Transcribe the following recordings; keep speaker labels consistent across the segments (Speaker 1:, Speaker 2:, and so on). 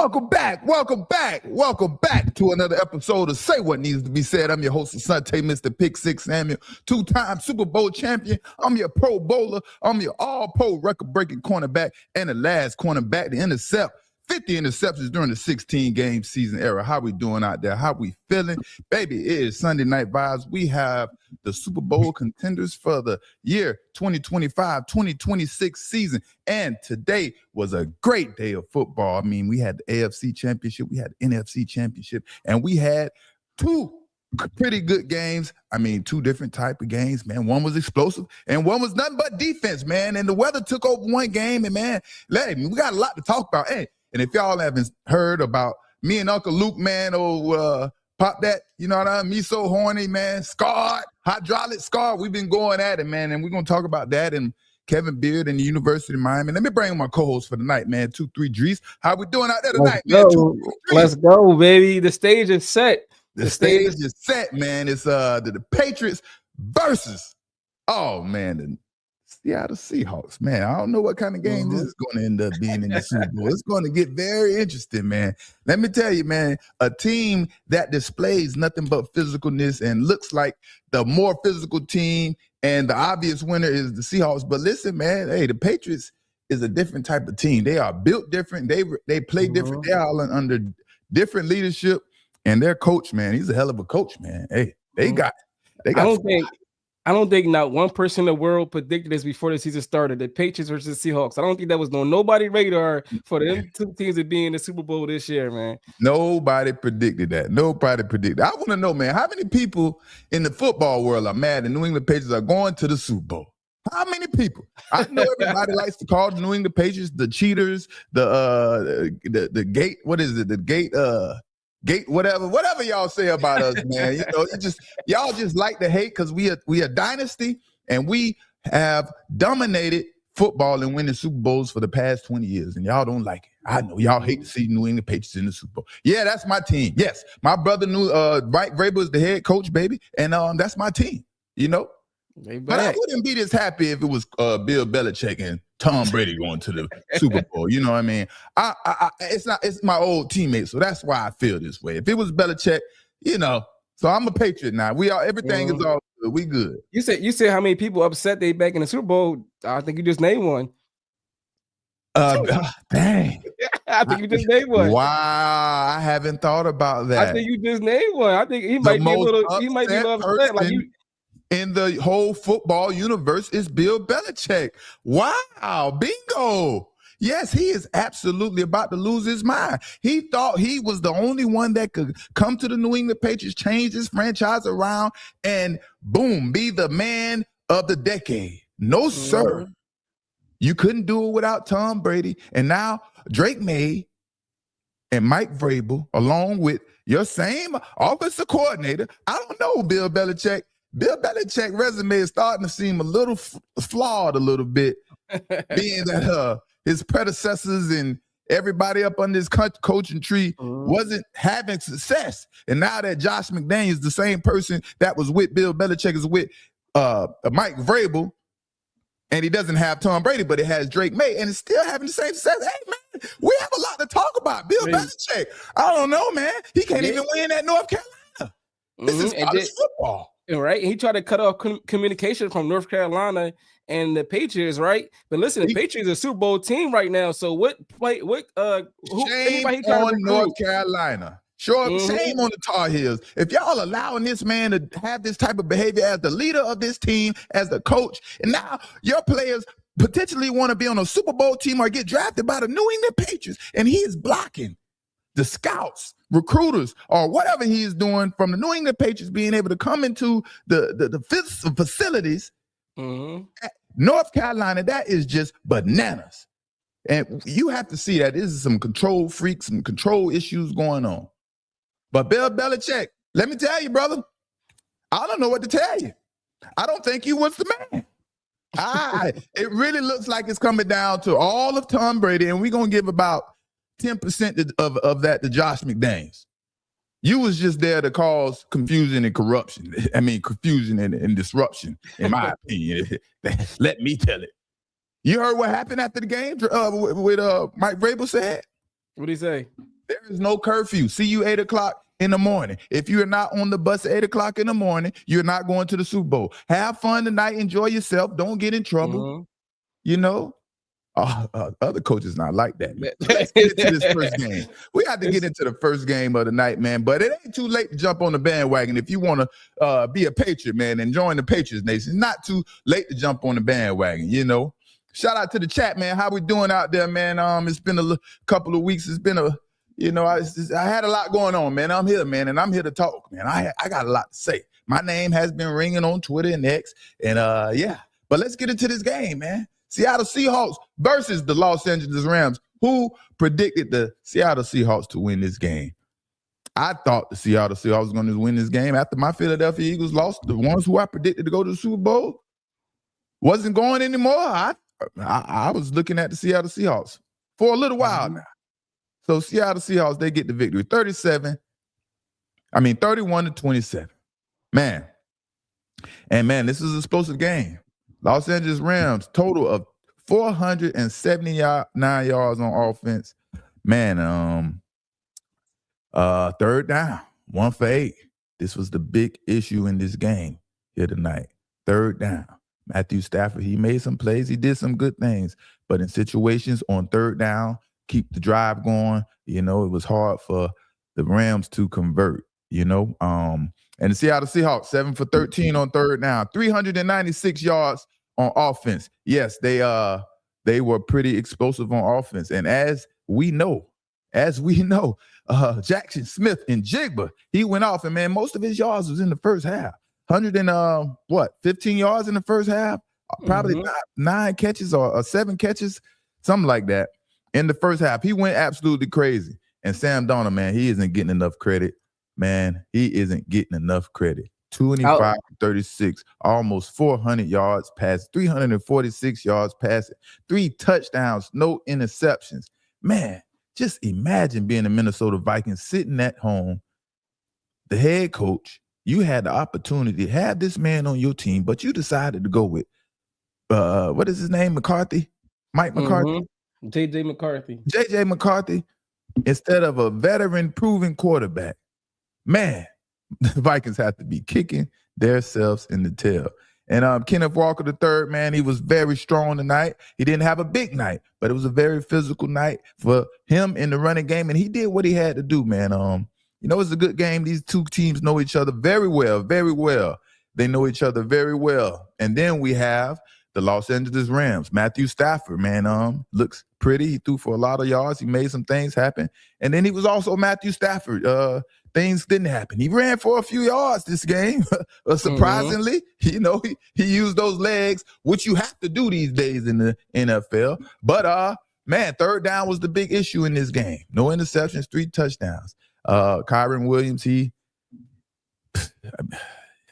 Speaker 1: Welcome back to another episode of Say What Needs to Be Said. I'm your host, Asante, Mr. Pick Six Samuel, two-time Super Bowl champion. I'm your Pro Bowler. I'm your all-pro record-breaking cornerback and the last cornerback to intercept 50 interceptions during the 16-game season era. How we doing out there? How we feeling? Baby, it is Sunday Night Vibes. We have the Super Bowl contenders for the year 2025-2026 season. And today was a great day of football. I mean, we had the AFC Championship, we had the NFC Championship, and we had two pretty good games. I mean, two different type of games, man. One was explosive and one was nothing but defense, man. And the weather took over one game, and man, we got a lot to talk about. Hey, and if y'all haven't heard about me and Uncle Luke, man, Pop that, you know what I mean? Me so horny, man. Scarred, hydraulic scar. We've been going at it, man, and we're going to talk about that and Kevin Beard and the University of Miami. Let me bring my co-host for the night, man. 2-3 Drees. How we doing out there tonight, man?
Speaker 2: Let's go, baby. The stage is set.
Speaker 1: The stage is set, man. It's the Patriots versus, oh, man, the Seattle Seahawks, man. I don't know what kind of game this is going to end up being in the Super Bowl. It's going to get very interesting, man. Let me tell you, man, a team that displays nothing but physicalness and looks like the more physical team, and the obvious winner is the Seahawks. But listen, man, hey, the Patriots is a different type of team. They are built different. They play different. They are all under different leadership, and their coach, man, he's a hell of a coach, man. Hey, they got.
Speaker 2: I don't think not one person in the world predicted this before the season started. The Patriots versus the Seahawks. I don't think that was on nobody's radar for them two teams to be in the Super Bowl this year, man.
Speaker 1: Nobody predicted that. Nobody predicted. I want to know, man, how many people in the football world are mad the New England Patriots are going to the Super Bowl? How many people? I know everybody likes to call the New England Patriots the cheaters, the gate. What is it? The gate. Gate, whatever y'all say about us, man. You know, y'all just like to hate because we are dynasty and we have dominated football and winning Super Bowls for the past 20 years, and y'all don't like it. I know y'all hate to see New England Patriots in the Super Bowl. Yeah, that's my team. Yes, my brother Mike Vrabel is the head coach, baby, and that's my team. You know, but I wouldn't be this happy if it was Bill Belichick and Tom Brady going to the Super Bowl. You know what I mean? It's my old teammate, so that's why I feel this way. If it was Belichick, you know, so I'm a Patriot now. Everything is all good. We good.
Speaker 2: You said how many people upset they back in the Super Bowl? I think you just named one.
Speaker 1: Dang.
Speaker 2: I think you just named one.
Speaker 1: Wow, I haven't thought about that.
Speaker 2: I think you just named one. I think he might be a little upset. Like you.
Speaker 1: In the whole football universe is Bill Belichick. Wow, bingo. Yes, he is absolutely about to lose his mind. He thought he was the only one that could come to the New England Patriots, change his franchise around, and boom, be the man of the decade. No, sir. You couldn't do it without Tom Brady. And now Drake May and Mike Vrabel, along with your same offensive coordinator. I don't know, Bill Belichick. Bill Belichick's resume is starting to seem a little flawed a little bit, being that his predecessors and everybody up on this coaching tree wasn't having success. And now that Josh McDaniels, the same person that was with Bill Belichick, is with Mike Vrabel, and he doesn't have Tom Brady, but it has Drake May, and it's still having the same success. Hey, man, we have a lot to talk about. Bill Belichick, I don't know, man. He can't even win at North Carolina. This is college football.
Speaker 2: Right, he tried to cut off communication from North Carolina and the Patriots, right? But listen, the Patriots are a Super Bowl team right now. So
Speaker 1: shame on North Carolina. Sure, shame on the Tar Heels. If y'all allowing this man to have this type of behavior as the leader of this team, as the coach, and now your players potentially want to be on a Super Bowl team or get drafted by the New England Patriots, and he is blocking the scouts, recruiters, or whatever he is doing from the New England Patriots being able to come into the facilities at North Carolina. That is just bananas. And you have to see that this is some control freaks, some control issues going on. But Bill Belichick, let me tell you, brother, I don't know what to tell you. I don't think you was the man. It really looks like it's coming down to all of Tom Brady, and we're going to give about 10% of that to Josh McDaniels. You was just there to cause confusion and corruption. I mean, confusion and disruption, in my opinion. Let me tell it. You heard what happened after the game with Mike Vrabel said?
Speaker 2: What did he say?
Speaker 1: There is no curfew. See you 8 o'clock in the morning. If you're not on the bus at 8 o'clock in the morning, you're not going to the Super Bowl. Have fun tonight. Enjoy yourself. Don't get in trouble. You know? Other coaches not like that. So let's get into this first game. We got to get into the first game of the night, man. But it ain't too late to jump on the bandwagon if you want to be a Patriot, man, and join the Patriots Nation. It's not too late to jump on the bandwagon, you know. Shout out to the chat, man. How we doing out there, man? It's been a couple of weeks. It's been I had a lot going on, man. I'm here, man, and I'm here to talk, man. I got a lot to say. My name has been ringing on Twitter and X, and yeah. But let's get into this game, man. Seattle Seahawks versus the Los Angeles Rams. Who predicted the Seattle Seahawks to win this game? I thought the Seattle Seahawks were going to win this game after my Philadelphia Eagles lost. The ones who I predicted to go to the Super Bowl wasn't going anymore. I was looking at the Seattle Seahawks for a little while now. So Seattle Seahawks, they get the victory. 31-27. Man. And man, this is an explosive game. Los Angeles Rams, total of 479 yards on offense. Man, third down, 1 for 8. This was the big issue in this game here tonight. Third down. Matthew Stafford, he made some plays. He did some good things. But in situations on third down, keep the drive going, you know, it was hard for the Rams to convert, you know. And the Seattle Seahawks, 7 for 13 on third down, 396 yards on offense. Yes, they were pretty explosive on offense. And as we know, Jackson Smith and Jigba, he went off, and man, most of his yards was in the first half. 15 yards in the first half? Probably 9 catches or 7 catches, something like that in the first half. He went absolutely crazy. And Sam Darnold, man, he isn't getting enough credit. Man, he isn't getting enough credit. 25 36, almost 400 yards passing, 346 yards passing, 3 touchdowns, no interceptions. Man, just imagine being the Minnesota Vikings sitting at home, the head coach. You had the opportunity to have this man on your team, but you decided to go with, what is his name, McCarthy? Mike McCarthy?
Speaker 2: J.J. McCarthy.
Speaker 1: J.J. McCarthy, instead of a veteran proven quarterback. Man, the Vikings have to be kicking themselves in the tail. And Kenneth Walker III, man, he was very strong tonight. He didn't have a big night, but it was a very physical night for him in the running game, and he did what he had to do, man. You know, it's a good game. These two teams know each other very well, very well. They know each other very well. And then we have the Los Angeles Rams. Matthew Stafford, man, looks pretty. He threw for a lot of yards. He made some things happen. And then he was also Matthew Stafford. Things didn't happen. He ran for a few yards this game. Surprisingly, you know, he used those legs, which you have to do these days in the NFL. But, man, third down was the big issue in this game. No interceptions, 3 touchdowns. Kyron Williams, he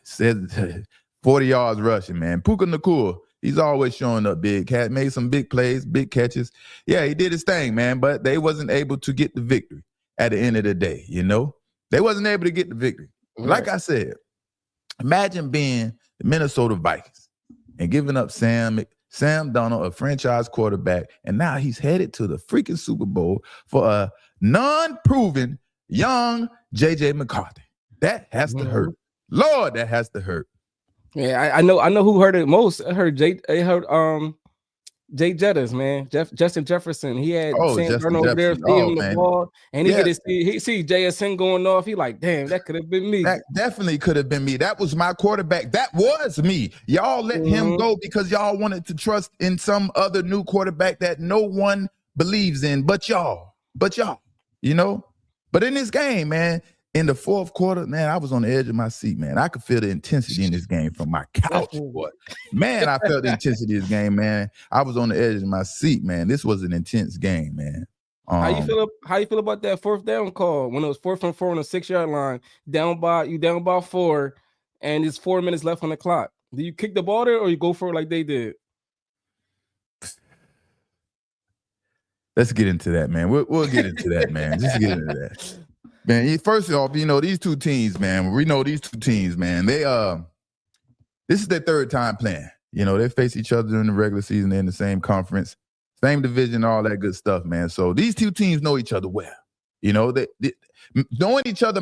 Speaker 1: said 40 yards rushing, man. Puka Nacua, he's always showing up big. Had made some big plays, big catches. Yeah, he did his thing, man, but they wasn't able to get the victory at the end of the day, you know? They wasn't able to get the victory. Right. Like I said, imagine being the Minnesota Vikings and giving up Sam Darnold, a franchise quarterback, and now he's headed to the freaking Super Bowl for a non-proven young J.J. McCarthy. That has to hurt. Lord, that has to hurt.
Speaker 2: Yeah, I know who heard it most. I heard Jay Jettis, man. Justin Jefferson. He had Sam Darnold over there feeding the ball, and he see JSN going off. He like, damn, that could have been me.
Speaker 1: That definitely could have been me. That was my quarterback. That was me. Y'all let him go because y'all wanted to trust in some other new quarterback that no one believes in but y'all, you know? But in this game, man, in the fourth quarter, man, I was on the edge of my seat, man. I could feel the intensity in this game from my couch. Boy. Man, I felt the intensity of this game, man. I was on the edge of my seat, man. This was an intense game, man.
Speaker 2: How you feel about that fourth down call when it was 4th and 4 on the 6-yard line, down by 4, and it's 4 minutes left on the clock? Do you kick the ball there or you go for it like they did?
Speaker 1: Let's get into that, man. We'll get into that, man. Just get into that. Man, first off, you know, these two teams, man, they this is their third time playing. You know, they face each other in the regular season. They're in the same conference, same division, all that good stuff, man. So these two teams know each other well. You know, knowing each other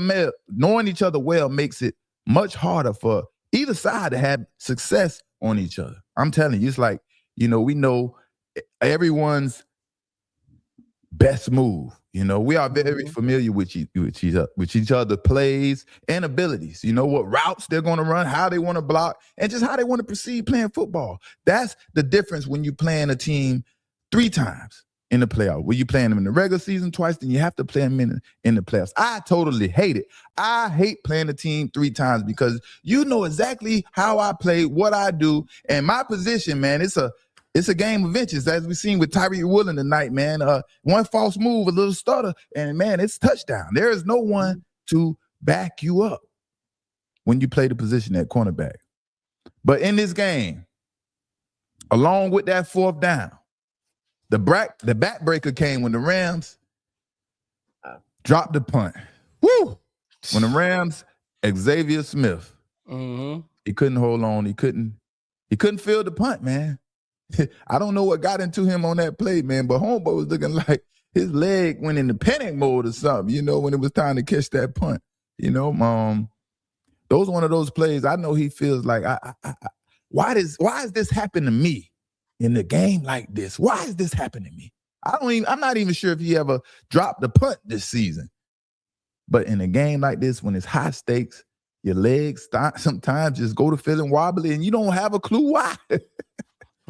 Speaker 1: well makes it much harder for either side to have success on each other. I'm telling you, it's like, we know everyone's best move. We are very familiar with each other plays and abilities. You know what routes they're going to run, how they want to block, and just how they want to proceed playing football. That's the difference when you playing a team 3 times in the playoffs. When you playing them in the regular season twice, then you have to play them in the playoffs. I totally hate it. I hate playing a team 3 times because you know exactly how I play, what I do, and my position, man. It's a game of inches, as we've seen with Tyree Woolen tonight, man. One false move, a little stutter, and man, it's touchdown. There is no one to back you up when you play the position at cornerback. But in this game, along with that 4th down, the backbreaker came when the Rams dropped the punt. Woo! When the Rams, Xavier Smith, he couldn't hold on. He couldn't field the punt, man. I don't know what got into him on that play, man, but homeboy was looking like his leg went into panic mode or something, when it was time to catch that punt. Those one of those plays, I know he feels like, why is this happening to me in the game like this? Why is this happening to me? I'm not even sure if he ever dropped the punt this season. But in a game like this, when it's high stakes, your legs sometimes just go to feeling wobbly and you don't have a clue why.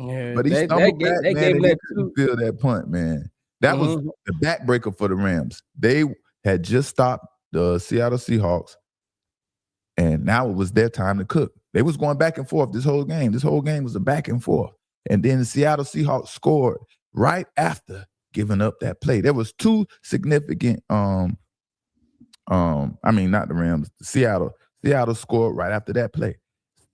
Speaker 2: Yeah,
Speaker 1: but he stumbled back, man, and he couldn't feel that punt, man. That was the backbreaker for the Rams. They had just stopped the Seattle Seahawks, and now it was their time to cook. They was going back and forth this whole game. This whole game was a back and forth. And then the Seattle Seahawks scored right after giving up that play. There was 2 significant, not the Rams, Seattle scored right after that play.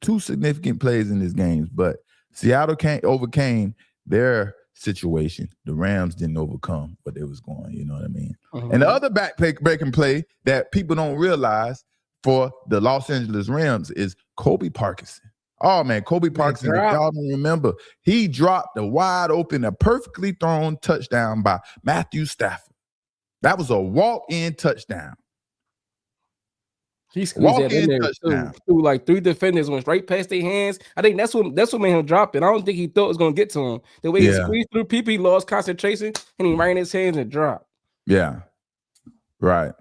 Speaker 1: 2 significant plays in this game, but Seattle overcame their situation. The Rams didn't overcome what they was going, you know what I mean? And the other breaking play that people don't realize for the Los Angeles Rams is Kobe Parkinson. Oh, man, Kobe Parkinson, if y'all don't remember, he dropped a wide open, a perfectly thrown touchdown by Matthew Stafford. That was a walk-in touchdown.
Speaker 2: He squeezed that in there through like 3 defenders, went right past their hands. I think that's what made him drop it. I don't think he thought it was going to get to him. The way he squeezed through people, he lost concentration, and he ran in his hands and dropped.
Speaker 1: Yeah, right.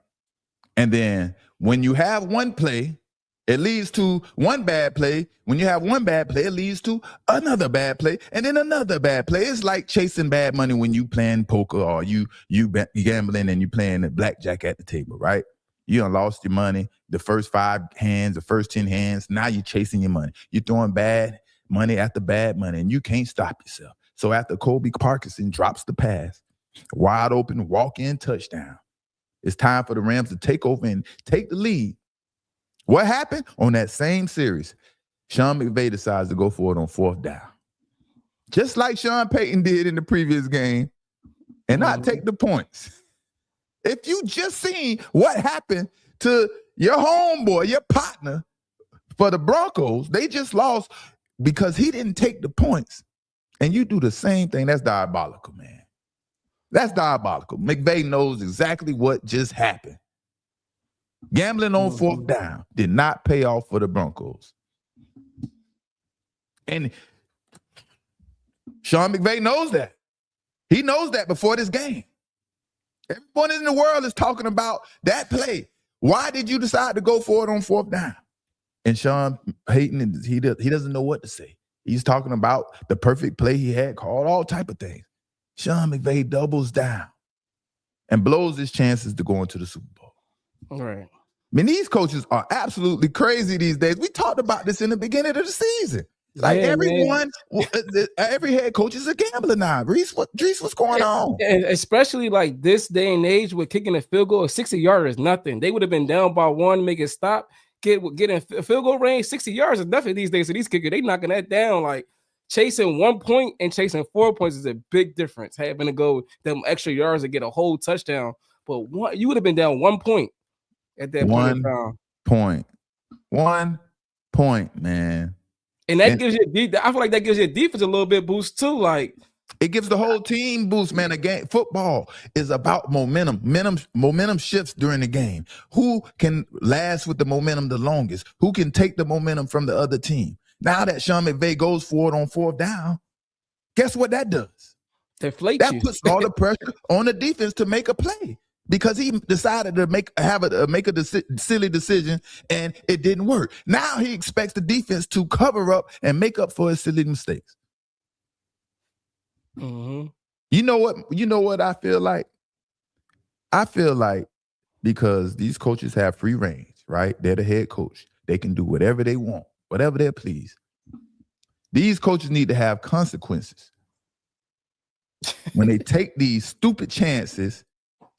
Speaker 1: And then when you have one play, it leads to one bad play. When you have one bad play, it leads to another bad play, and then another bad play. It's like chasing bad money when you playing poker or you gambling and you playing the blackjack at the table, right? You done lost your money the first 5 hands, the first 10 hands. Now you're chasing your money. You're throwing bad money after bad money, and you can't stop yourself. So after Kobe Parkinson drops the pass, wide open, walk-in touchdown, it's time for the Rams to take over and take the lead. What happened on that same series? Sean McVay decides to go for it on 4th down. Just like Sean Payton did in the previous game, and not take the points. If you just seen what happened to your homeboy, your partner for the Broncos, they just lost because he didn't take the points. And you do the same thing. That's diabolical, man. That's diabolical. McVay knows exactly what just happened. Gambling on 4th down did not pay off for the Broncos. And Sean McVay knows that. He knows that before this game. Everyone in the world is talking about that play. Why did you decide to go for it on 4th down? And Sean Payton, he doesn't know what to say. He's talking about the perfect play he had called, all type of things. Sean McVay doubles down and blows his chances to go into the Super Bowl.
Speaker 2: All right.
Speaker 1: I mean, these coaches are absolutely crazy these days. We talked about this in the beginning of the season. Like every head coach is a gambler now. Dries, what's going on?
Speaker 2: And especially like this day and age with kicking a field goal, a 60-yarder is nothing. They would have been down by 1, make it stop, get in field goal range. 60 yards is nothing these days. So these kickers, they knocking that down. Like chasing 1 point and chasing 4 points is a big difference. Having to go them extra yards to get a whole touchdown. But you would have been down 1 point at that point in time.
Speaker 1: 1 point, man.
Speaker 2: And that gives you, I feel like that gives you a defense a little bit boost too. Like
Speaker 1: It gives the whole team boost, man. A game football is about momentum. Momentum shifts during the game. Who can last with the momentum the longest? Who can take the momentum from the other team? Now that Sean McVay goes for it on fourth down, guess what that does?
Speaker 2: Deflate
Speaker 1: That
Speaker 2: you.
Speaker 1: puts all the pressure on the defense to make a play because he decided to make a silly decision and it didn't work. Now he expects the defense to cover up and make up for his silly mistakes.
Speaker 2: Mm-hmm.
Speaker 1: You know what I feel like? I feel like because these coaches have free range, right? They're the head coach. They can do whatever they want, whatever they please. These coaches need to have consequences. When they take these stupid chances,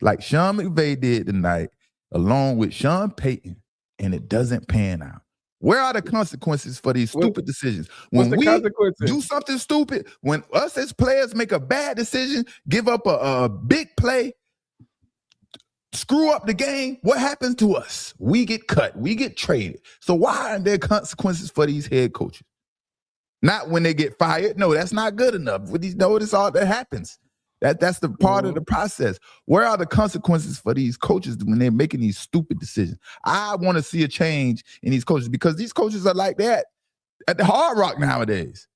Speaker 1: like Sean McVay did tonight, along with Sean Payton, and it doesn't pan out. Where are the consequences for these stupid decisions? When we do something stupid, when us as players make a bad decision, give up a big play, screw up the game, what happens to us? We get cut. We get traded. So why aren't there consequences for these head coaches? Not when they get fired. No, that's not good enough. That's all that happens. That's the part of the process. Where are the consequences for these coaches when they're making these stupid decisions? I want to see a change in these coaches because these coaches are like that at the Hard Rock nowadays.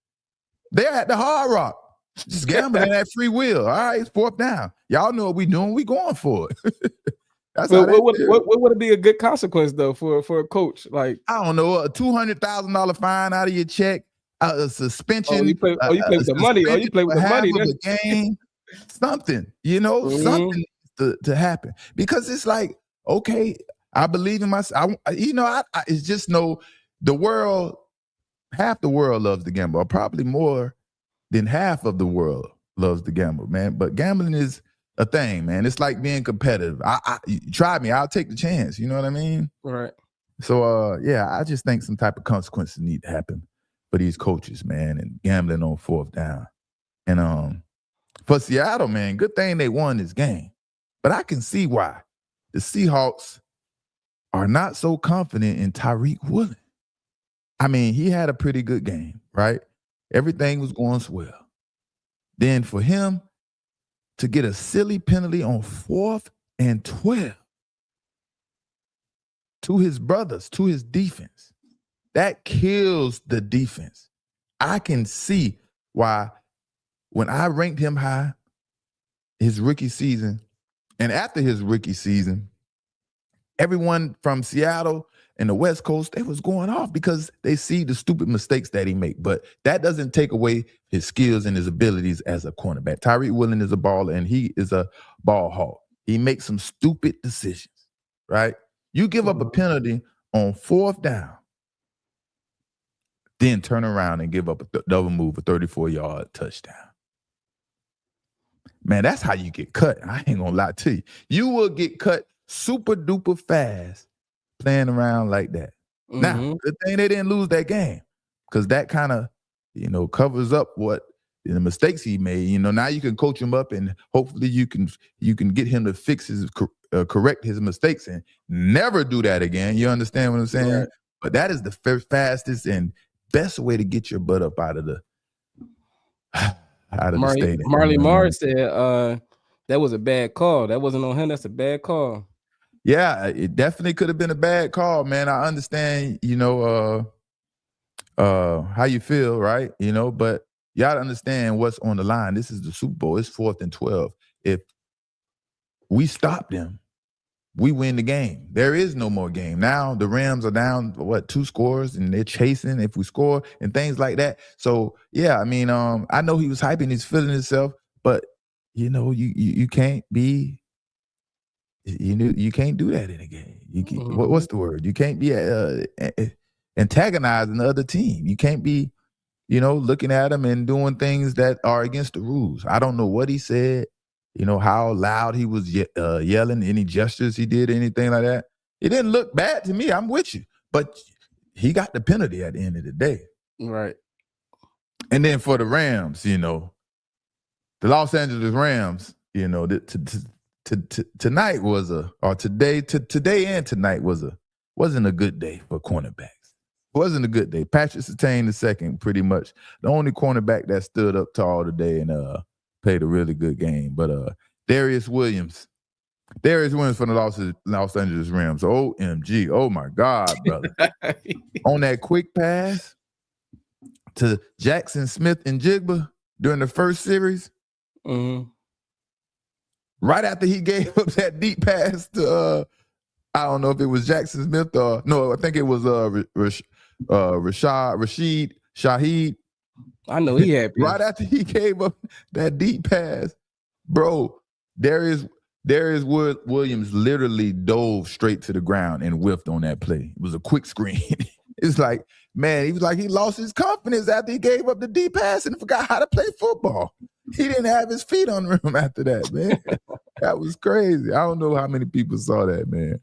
Speaker 1: They're at the Hard Rock, just gambling at free will. All right, it's fourth down. Y'all know what we doing. We going for it. That's
Speaker 2: what would it be a good consequence though for a coach? Like
Speaker 1: I don't know, a $200,000 fine out of your check, a suspension.
Speaker 2: You play with the money. You play with the money.
Speaker 1: That's a game. Something, something to happen because it's like, okay, I believe in myself. It's just the world, half the world loves to gamble, or probably more than half of the world loves to gamble, man. But gambling is a thing, man. It's like being competitive. Try me, I'll take the chance. You know what I mean?
Speaker 2: Right.
Speaker 1: So, I just think some type of consequences need to happen for these coaches, man, and gambling on fourth down. And for Seattle, man, good thing they won this game. But I can see why the Seahawks are not so confident in Tyreek Woolen. I mean, he had a pretty good game, right? Everything was going swell. Then for him to get a silly penalty on 4th and 12 to his brothers, to his defense, that kills the defense. I can see why when I ranked him high his rookie season, and after his rookie season, everyone from Seattle and the West Coast, they was going off because they see the stupid mistakes that he make. But that doesn't take away his skills and his abilities as a cornerback. Tyreek Woolen is a baller, and he is a ball hawk. He makes some stupid decisions, right? You give up a penalty on 4th down, then turn around and give up a double move, a 34-yard touchdown. Man, that's how you get cut. I ain't gonna lie to you. You will get cut super duper fast playing around like that. Mm-hmm. Now, the thing they didn't lose that game because that kind of, covers up what the mistakes he made. Now you can coach him up and hopefully you can get him to fix correct his mistakes and never do that again. You understand what I'm saying? Right. But that is the fastest and best way to get your butt up out of the stadium.
Speaker 2: Marley Marr said that was a bad call. That wasn't on him. That's a bad call.
Speaker 1: Yeah, it definitely could have been a bad call, man. I understand, how you feel, right? But you got to understand what's on the line. This is the Super Bowl. It's 4th and 12. If we stop them, we win the game. There is no more game. Now the Rams are down, 2 scores, and they're chasing if we score and things like that. So, yeah, I mean, I know he was hyping, he's feeling himself, but, you can't be, you can't do that in a game. What's the word? You can't be antagonizing the other team. You can't be, looking at them and doing things that are against the rules. I don't know what he said. How loud he was yelling, any gestures he did, anything like that. It didn't look bad to me. I'm with you. But he got the penalty at the end of the day.
Speaker 2: Right.
Speaker 1: And then for the Rams, the Los Angeles Rams, tonight was today and tonight wasn't a good day for cornerbacks. Wasn't a good day. Patrick Surtain II, pretty much the only cornerback that stood up tall today, and played a really good game. But Darius Williams from the Los Angeles Rams. OMG. Oh my God, brother. On that quick pass to Jackson Smith and Jigba during the first series.
Speaker 2: Mm-hmm.
Speaker 1: Right after he gave up that deep pass to I don't know if it was Jackson Smith or no, I think it was Rashid Shaheed.
Speaker 2: I know he had
Speaker 1: right after he gave up that deep pass, bro. Darius Williams literally dove straight to the ground and whiffed on that play. It was a quick screen. It's like, man, he was like he lost his confidence after he gave up the deep pass and forgot how to play football. He didn't have his feet on the rim after that, man. That was crazy. I don't know how many people saw that, man.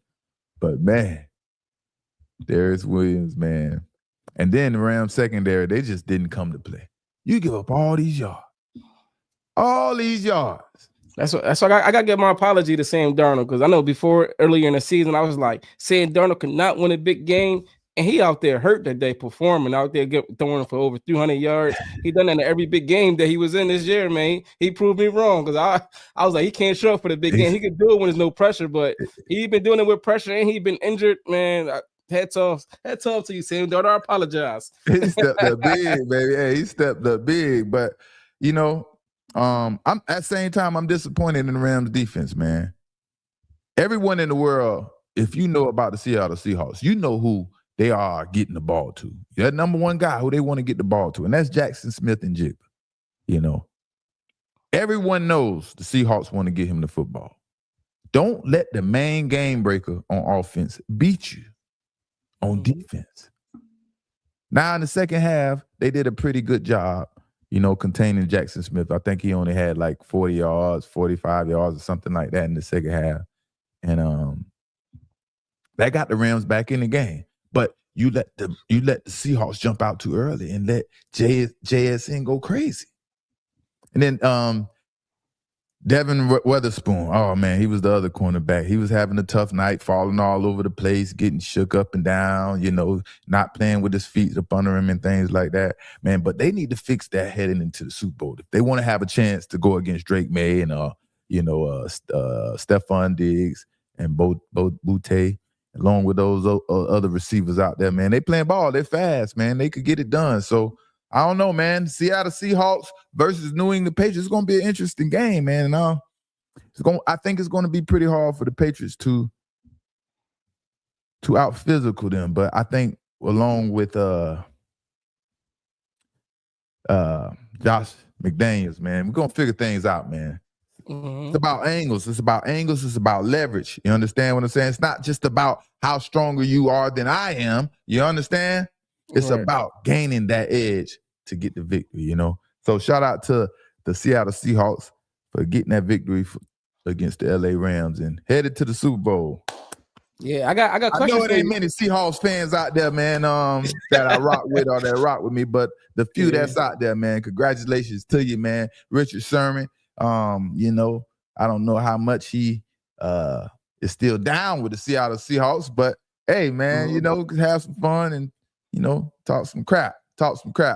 Speaker 1: But, man, Darius Williams, man. And then the Rams secondary, they just didn't come to play. You give up all these yards. All these yards.
Speaker 2: That's why I got to give my apology to Sam Darnold, because I know before, earlier in the season, I was like, Sam Darnold could not win a big game. And he out there hurt that day, performing out there, throwing for over 300 yards. He done that in every big game that he was in this year, man. He proved me wrong, because I was like, he can't show up for the big game. He could do it when there's no pressure, but he been doing it with pressure, and he been injured, man. Hats off to you, Sam Darnold. I apologize.
Speaker 1: He stepped up big, baby. Hey, he stepped up big, but you know, I'm at the same time I'm disappointed in the Rams defense, man. Everyone in the world, if you know about the Seattle Seahawks, you know who they are getting the ball to. That number one guy who they want to get the ball to, and that's Jackson Smith and Jigba. You know, everyone knows the Seahawks want to get him the football. Don't let the main game breaker on offense beat you on defense. Now in the second half, they did a pretty good job, you know, containing Jackson Smith. I think he only had like 40 yards, 45 yards or something like that in the second half. And that got the Rams back in the game. But you let the Seahawks jump out too early and let JSN go crazy. And then Devin Weatherspoon, oh man, he was the other cornerback. He was having a tough night, falling all over the place, getting shook up and down, you know, not playing with his feet up under him and things like that. Man, but they need to fix that heading into the Super Bowl. If they want to have a chance to go against Drake May and Stephon Diggs and Bo Boutte, along with those other receivers out there, man. They playing ball. They're fast, man. They could get it done. So, I don't know, man. Seattle Seahawks versus New England Patriots is going to be an interesting game, man. And I think it's going to be pretty hard for the Patriots to out-physical them. But I think along with Josh McDaniels, man, we're going to figure things out, man. Mm-hmm. It's about angles. It's about leverage. You understand what I'm saying? It's not just about how stronger you are than I am. You understand? It's about gaining that edge to get the victory, you know? So shout out to the Seattle Seahawks for getting that victory against the LA Rams and headed to the Super Bowl.
Speaker 2: Yeah, I got questions.
Speaker 1: I know it ain't many Seahawks fans out there, man, that I rock with or that rock with me, but the few that's out there, man, congratulations to you, man. Richard Sherman. You know, I don't know how much he is still down with the Seattle Seahawks, but hey, man, you know, have some fun and, you know, talk some crap,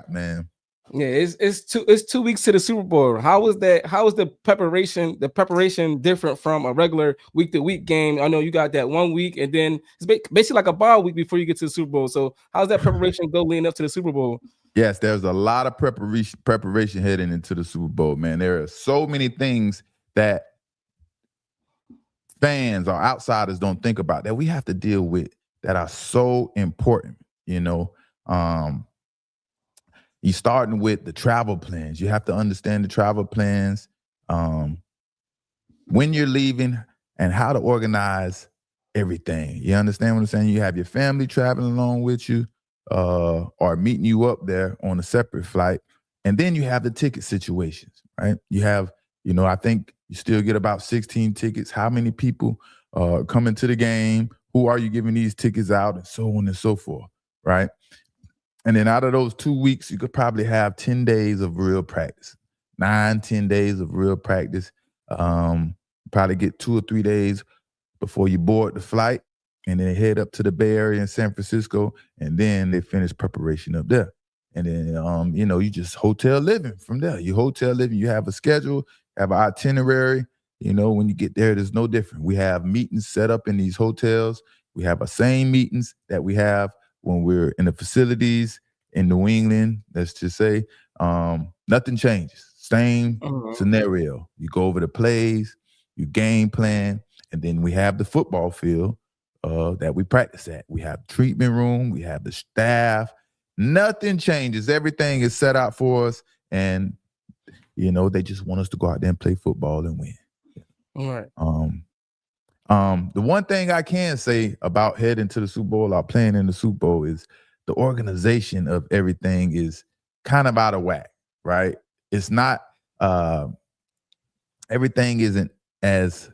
Speaker 1: man.
Speaker 2: Yeah, it's 2 weeks to the Super Bowl. How is the preparation different from a regular week to week game? I know you got that 1 week, and then it's basically like a bye week before you get to the Super Bowl. So how's that preparation go leading up to the Super Bowl?
Speaker 1: Yes, there's a lot of preparation heading into the Super Bowl, man. There are so many things that fans or outsiders don't think about that we have to deal with that are so important, you know. You're starting with the travel plans. You have to understand the travel plans, when you're leaving and how to organize everything. You understand what I'm saying? You have your family traveling along with you or meeting you up there on a separate flight. And then you have the ticket situations, right? You have, you know, I think you still get about 16 tickets. How many people coming to the game? Who are you giving these tickets out? And so on and so forth, right? And then out of those 2 weeks, you could probably have 10 days of real practice, 9-10 days of real practice. Probably get 2 or 3 days before you board the flight and then head up to the Bay Area in San Francisco. And then they finish preparation up there. And then, you just hotel living from there. You hotel living, you have a schedule, have an itinerary. When you get there, there's no different. We have meetings set up in these hotels. We have the same meetings that we have when we're in the facilities in New England, let's just say. Nothing changes. Same scenario. You go over the plays, you game plan, and then we have the football field that we practice at. We have the treatment room, we have the staff. Nothing changes. Everything is set out for us, and they just want us to go out there and play football and win.
Speaker 2: All right.
Speaker 1: The one thing I can say about heading to the Super Bowl or playing in the Super Bowl is the organization of everything is kind of out of whack, right? It's not everything isn't as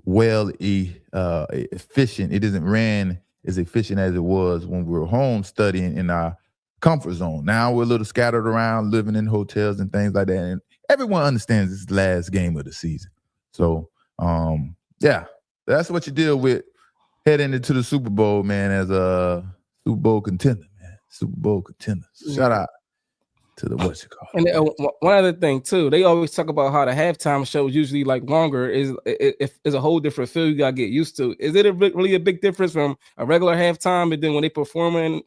Speaker 1: well efficient. It isn't ran as efficient as it was when we were home studying in our comfort zone. Now we're a little scattered around, living in hotels and things like that. And everyone understands this is the last game of the season. So, that's what you deal with heading into the Super Bowl, man, as a Super Bowl contender, man. Super Bowl contender. Shout out to the what's it called.
Speaker 2: And one other thing too, they always talk about how the halftime shows usually like longer is a whole different feel you gotta get used to. Is it really a big difference from a regular halftime and then when they performing?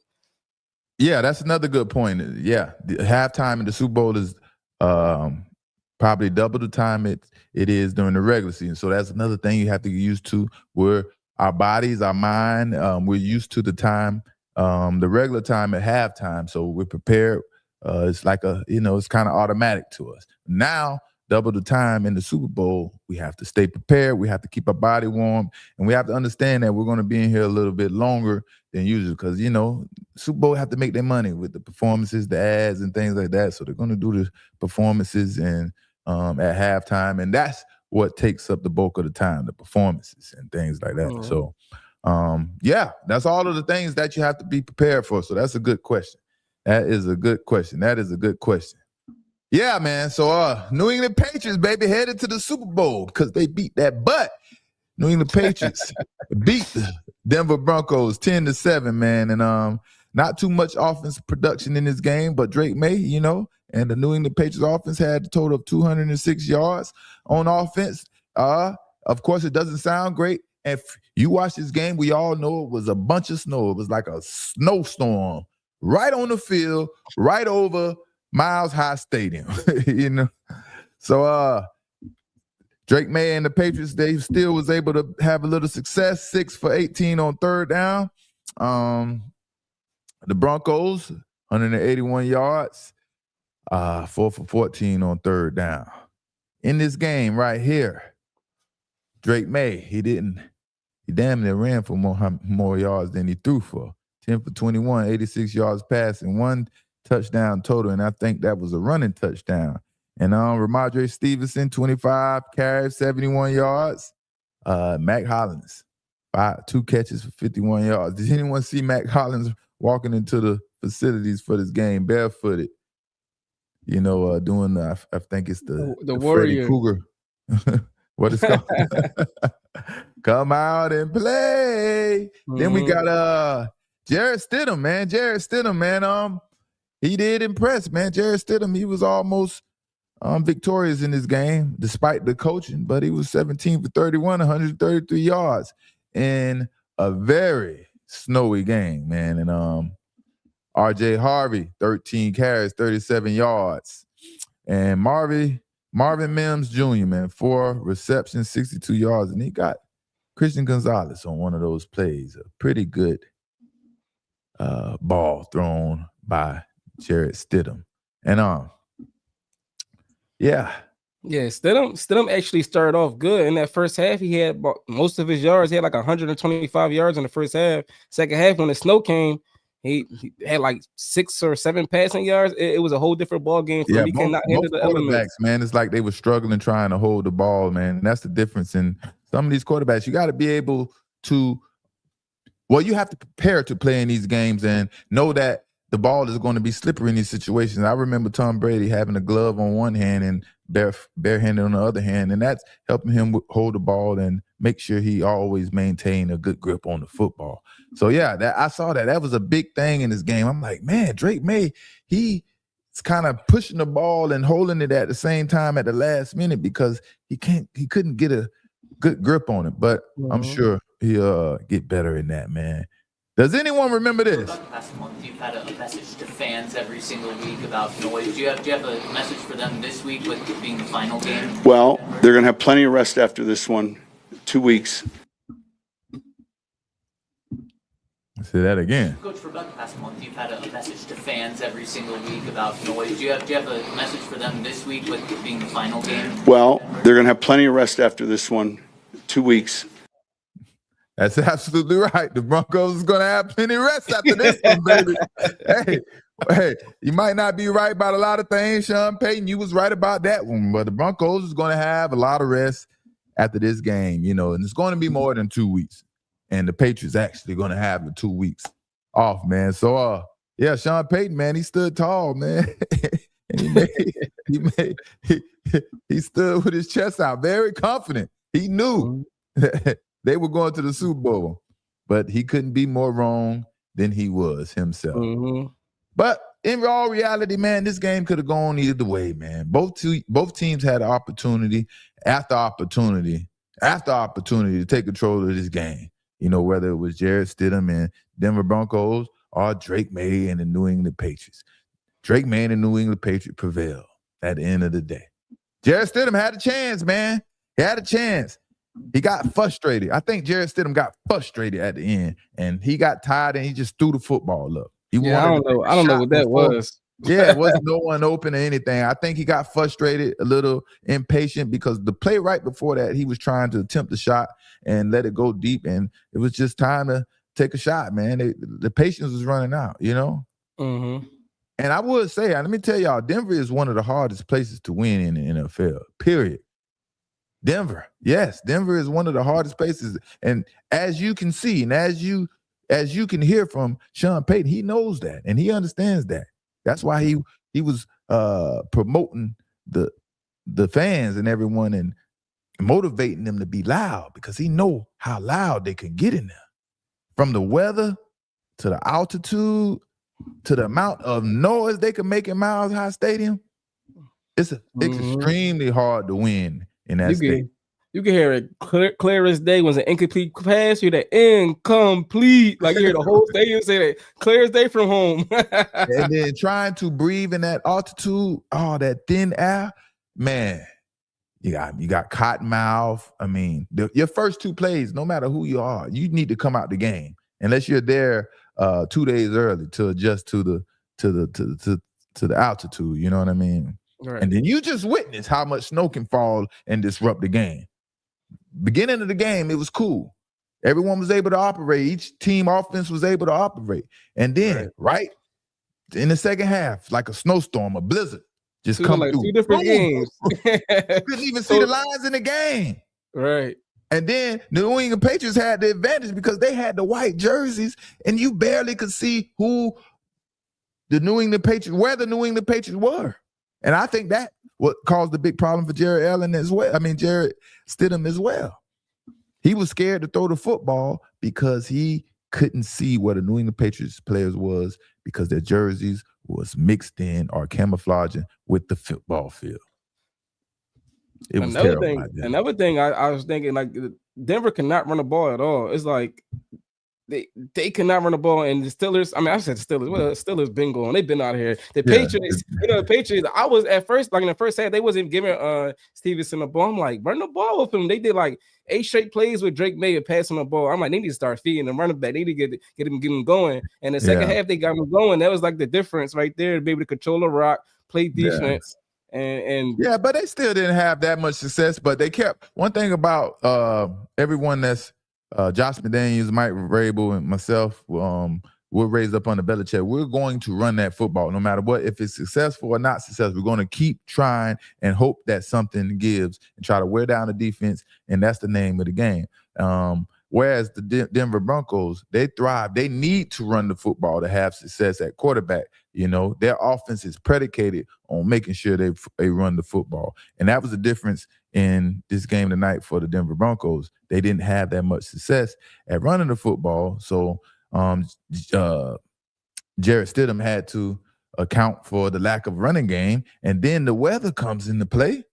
Speaker 1: Yeah, that's another good point. Yeah, the halftime in the Super Bowl is probably double the time it is during the regular season. So that's another thing you have to get used to. Where our bodies, our mind, we're used to the time, the regular time at halftime. So we're prepared. It's like it's kind of automatic to us. Now, double the time in the Super Bowl, we have to stay prepared. We have to keep our body warm, and we have to understand that we're going to be in here a little bit longer than usual because Super Bowl have to make their money with the performances, the ads, and things like that. So they're going to do the performances and at halftime, and that's what takes up the bulk of the time, the performances and things like that. So, that's all of the things that you have to be prepared for. So that's a good question. That is a good question. Yeah, man. So New England Patriots, baby, headed to the Super Bowl because they beat that butt. New England Patriots beat the Denver Broncos 10-7, man. And not too much offensive production in this game, but Drake May, and the New England Patriots offense had a total of 206 yards on offense. Of course, it doesn't sound great. If you watch this game, we all know it was a bunch of snow. It was like a snowstorm right on the field, right over Miles High Stadium, So Drake May and the Patriots, they still was able to have a little success, 6 for 18 on third down. The Broncos, 181 yards, 4 for 14 on third down. In this game right here, Drake May, he damn near ran for more yards than he threw for. 10 for 21, 86 yards passing, 1 touchdown total, and I think that was a running touchdown. And Ramondre Stevenson, 25 carries, 71 yards. Mac Hollins, 2 catches for 51 yards. Did anyone see Mac Hollins walking into the facilities for this game barefooted? Doing I think it's the Freddy Krueger. What it's called? Come out and play. Then we got Jarrett Stidham, man. He did impress, man. Jarrett Stidham, he was almost victorious in this game, despite the coaching, but he was 17 for 31, 133 yards in a very snowy game, man. And R.J. Harvey, 13 carries, 37 yards. And Marvin Mims Jr., man, 4 receptions, 62 yards. And he got Christian Gonzalez on one of those plays. A pretty good ball thrown by Jarrett Stidham. And
Speaker 2: Stidham actually started off good in that first half. He had most of his yards. He had like 125 yards in the first half. Second half, when the snow came, he had like 6 or 7 passing yards. It was a whole different ball game for him. He cannot handle the elements.
Speaker 1: Man, it's like they were struggling trying to hold the ball, man. And that's the difference in some of these quarterbacks. You got to be able to, you have to prepare to play in these games and know that the ball is going to be slippery in these situations. I remember Tom Brady having a glove on one hand and barehanded on the other hand, and that's helping him hold the ball and make sure he always maintain a good grip on the football. So yeah, I saw that was a big thing in this game. I'm like, man, Drake May, he's kind of pushing the ball and holding it at the same time at the last minute because he couldn't get a good grip on it. But I'm sure he'll get better in that, man. Does anyone remember this?
Speaker 3: For about the past month, you've had a message to fans every single week about noise. Do you have a message for them this week with it being the final game?
Speaker 4: Well, they're going to have plenty of rest after this one. 2 weeks.
Speaker 1: Say that again.
Speaker 3: Coach, for about the past month, you've had a message to fans every single week about noise. Do you have a message for them this week with it being the final game?
Speaker 4: Well, they're going to have plenty of rest after this one. 2 weeks.
Speaker 1: That's absolutely right. The Broncos is going to have plenty of rest after this one, baby. Hey, you might not be right about a lot of things, Sean Payton. You was right about that one, but the Broncos is going to have a lot of rest after this game, and it's going to be more than 2 weeks. And the Patriots actually going to have the 2 weeks off, man. So, yeah, Sean Payton, man, he stood tall, man. And he stood with his chest out, very confident. He knew they were going to the Super Bowl, but he couldn't be more wrong than he was himself. But in all reality, man, this game could have gone either way, man. Both teams had opportunity after opportunity to take control of this game. Whether it was Jarrett Stidham and Denver Broncos or Drake May and the New England Patriots. Drake May and the New England Patriots prevailed at the end of the day. Jarrett Stidham had a chance, man. He had a chance. He got frustrated. I think Jarrett Stidham got frustrated at the end, and he got tired, and he just threw the football up.
Speaker 2: I don't know what that was.
Speaker 1: Yeah, it wasn't no one open or anything. I think he got frustrated, a little impatient, because the play right before that, he was trying to attempt the shot and let it go deep, and it was just time to take a shot, man. The patience was running out, And I would say, let me tell y'all, Denver is one of the hardest places to win in the NFL, period. Denver is one of the hardest places. And as you can see, and as you can hear from Sean Payton, he knows that, and he understands that. That's why he was promoting the fans and everyone and motivating them to be loud, because he know how loud they can get in there. From the weather to the altitude to the amount of noise they can make in Miles High Stadium, it's extremely hard to win in that stadium.
Speaker 2: You can hear it clear as day. When it's an incomplete pass, you hear that incomplete. Like you hear the whole stadium say that clear as day from home.
Speaker 1: And then trying to breathe in that altitude, that thin air, man. You got cotton mouth. I mean, your first two plays, no matter who you are, you need to come out the game unless you're there 2 days early to adjust to the altitude. You know what I mean? Right. And then you just witness how much snow can fall and disrupt the game. Beginning of the game, it was cool. Everyone was able to operate. Each team offense was able to operate. And then, right in the second half, like a snowstorm, a blizzard, just come through.
Speaker 2: 2 different games.
Speaker 1: Couldn't even see the lines in the game.
Speaker 2: Right.
Speaker 1: And then the New England Patriots had the advantage because they had the white jerseys, and you barely could see where the New England Patriots were. And I think that what caused the big problem for Jared Stidham as well. He was scared to throw the football because he couldn't see where the New England Patriots players was, because their jerseys was mixed in or camouflaging with the football field. It was terrible.
Speaker 2: Another thing I was thinking, like, Denver cannot run the ball at all. It's like they cannot run the ball, and the Steelers. I mean, I said Steelers. Well, the Steelers been going. They've been out of here. The Patriots. The Patriots. I was at first, like in the first half, they wasn't even giving Stevenson the ball. I'm like, run the ball with him. They did like 8 straight plays with Drake May passing the ball. I'm like, they need to start feeding the running back. They need to get him going. And the second half, they got him going. That was like the difference right there, to be able to control the rock, play defense. And
Speaker 1: but they still didn't have that much success. But they kept one thing about everyone that's Josh McDaniels, Mike Vrabel, and myself, we're raised up on the Belichick. We're going to run that football no matter what. If it's successful or not successful, we're going to keep trying and hope that something gives and try to wear down the defense, and that's the name of the game. Whereas the Denver Broncos, they thrive. They need to run the football to have success at quarterback. Their offense is predicated on making sure they run the football. And that was the difference in this game tonight for the Denver Broncos. They didn't have that much success at running the football. So Jarrett Stidham had to account for the lack of running game. And then the weather comes into play.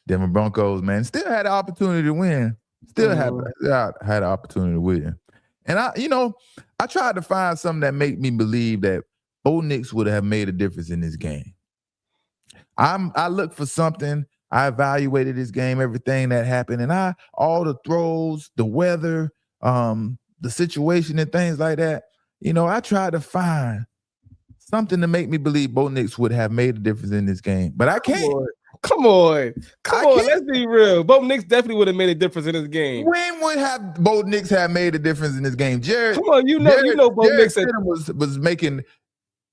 Speaker 1: Denver Broncos, man, still had the opportunity to win. Still had an opportunity to win. And I tried to find something that made me believe that Bo Nix would have made a difference in this game. I looked for something. I evaluated this game, everything that happened, and all the throws, the weather, the situation and things like that. I tried to find something to make me believe Bo Nix would have made a difference in this game, but I can't.
Speaker 2: Come on. Let's be real. Bo Nix definitely would have made a difference in this game.
Speaker 1: When would have Bo Nix have made a difference in this game? Jared,
Speaker 2: come on, you know Bo Nix
Speaker 1: was making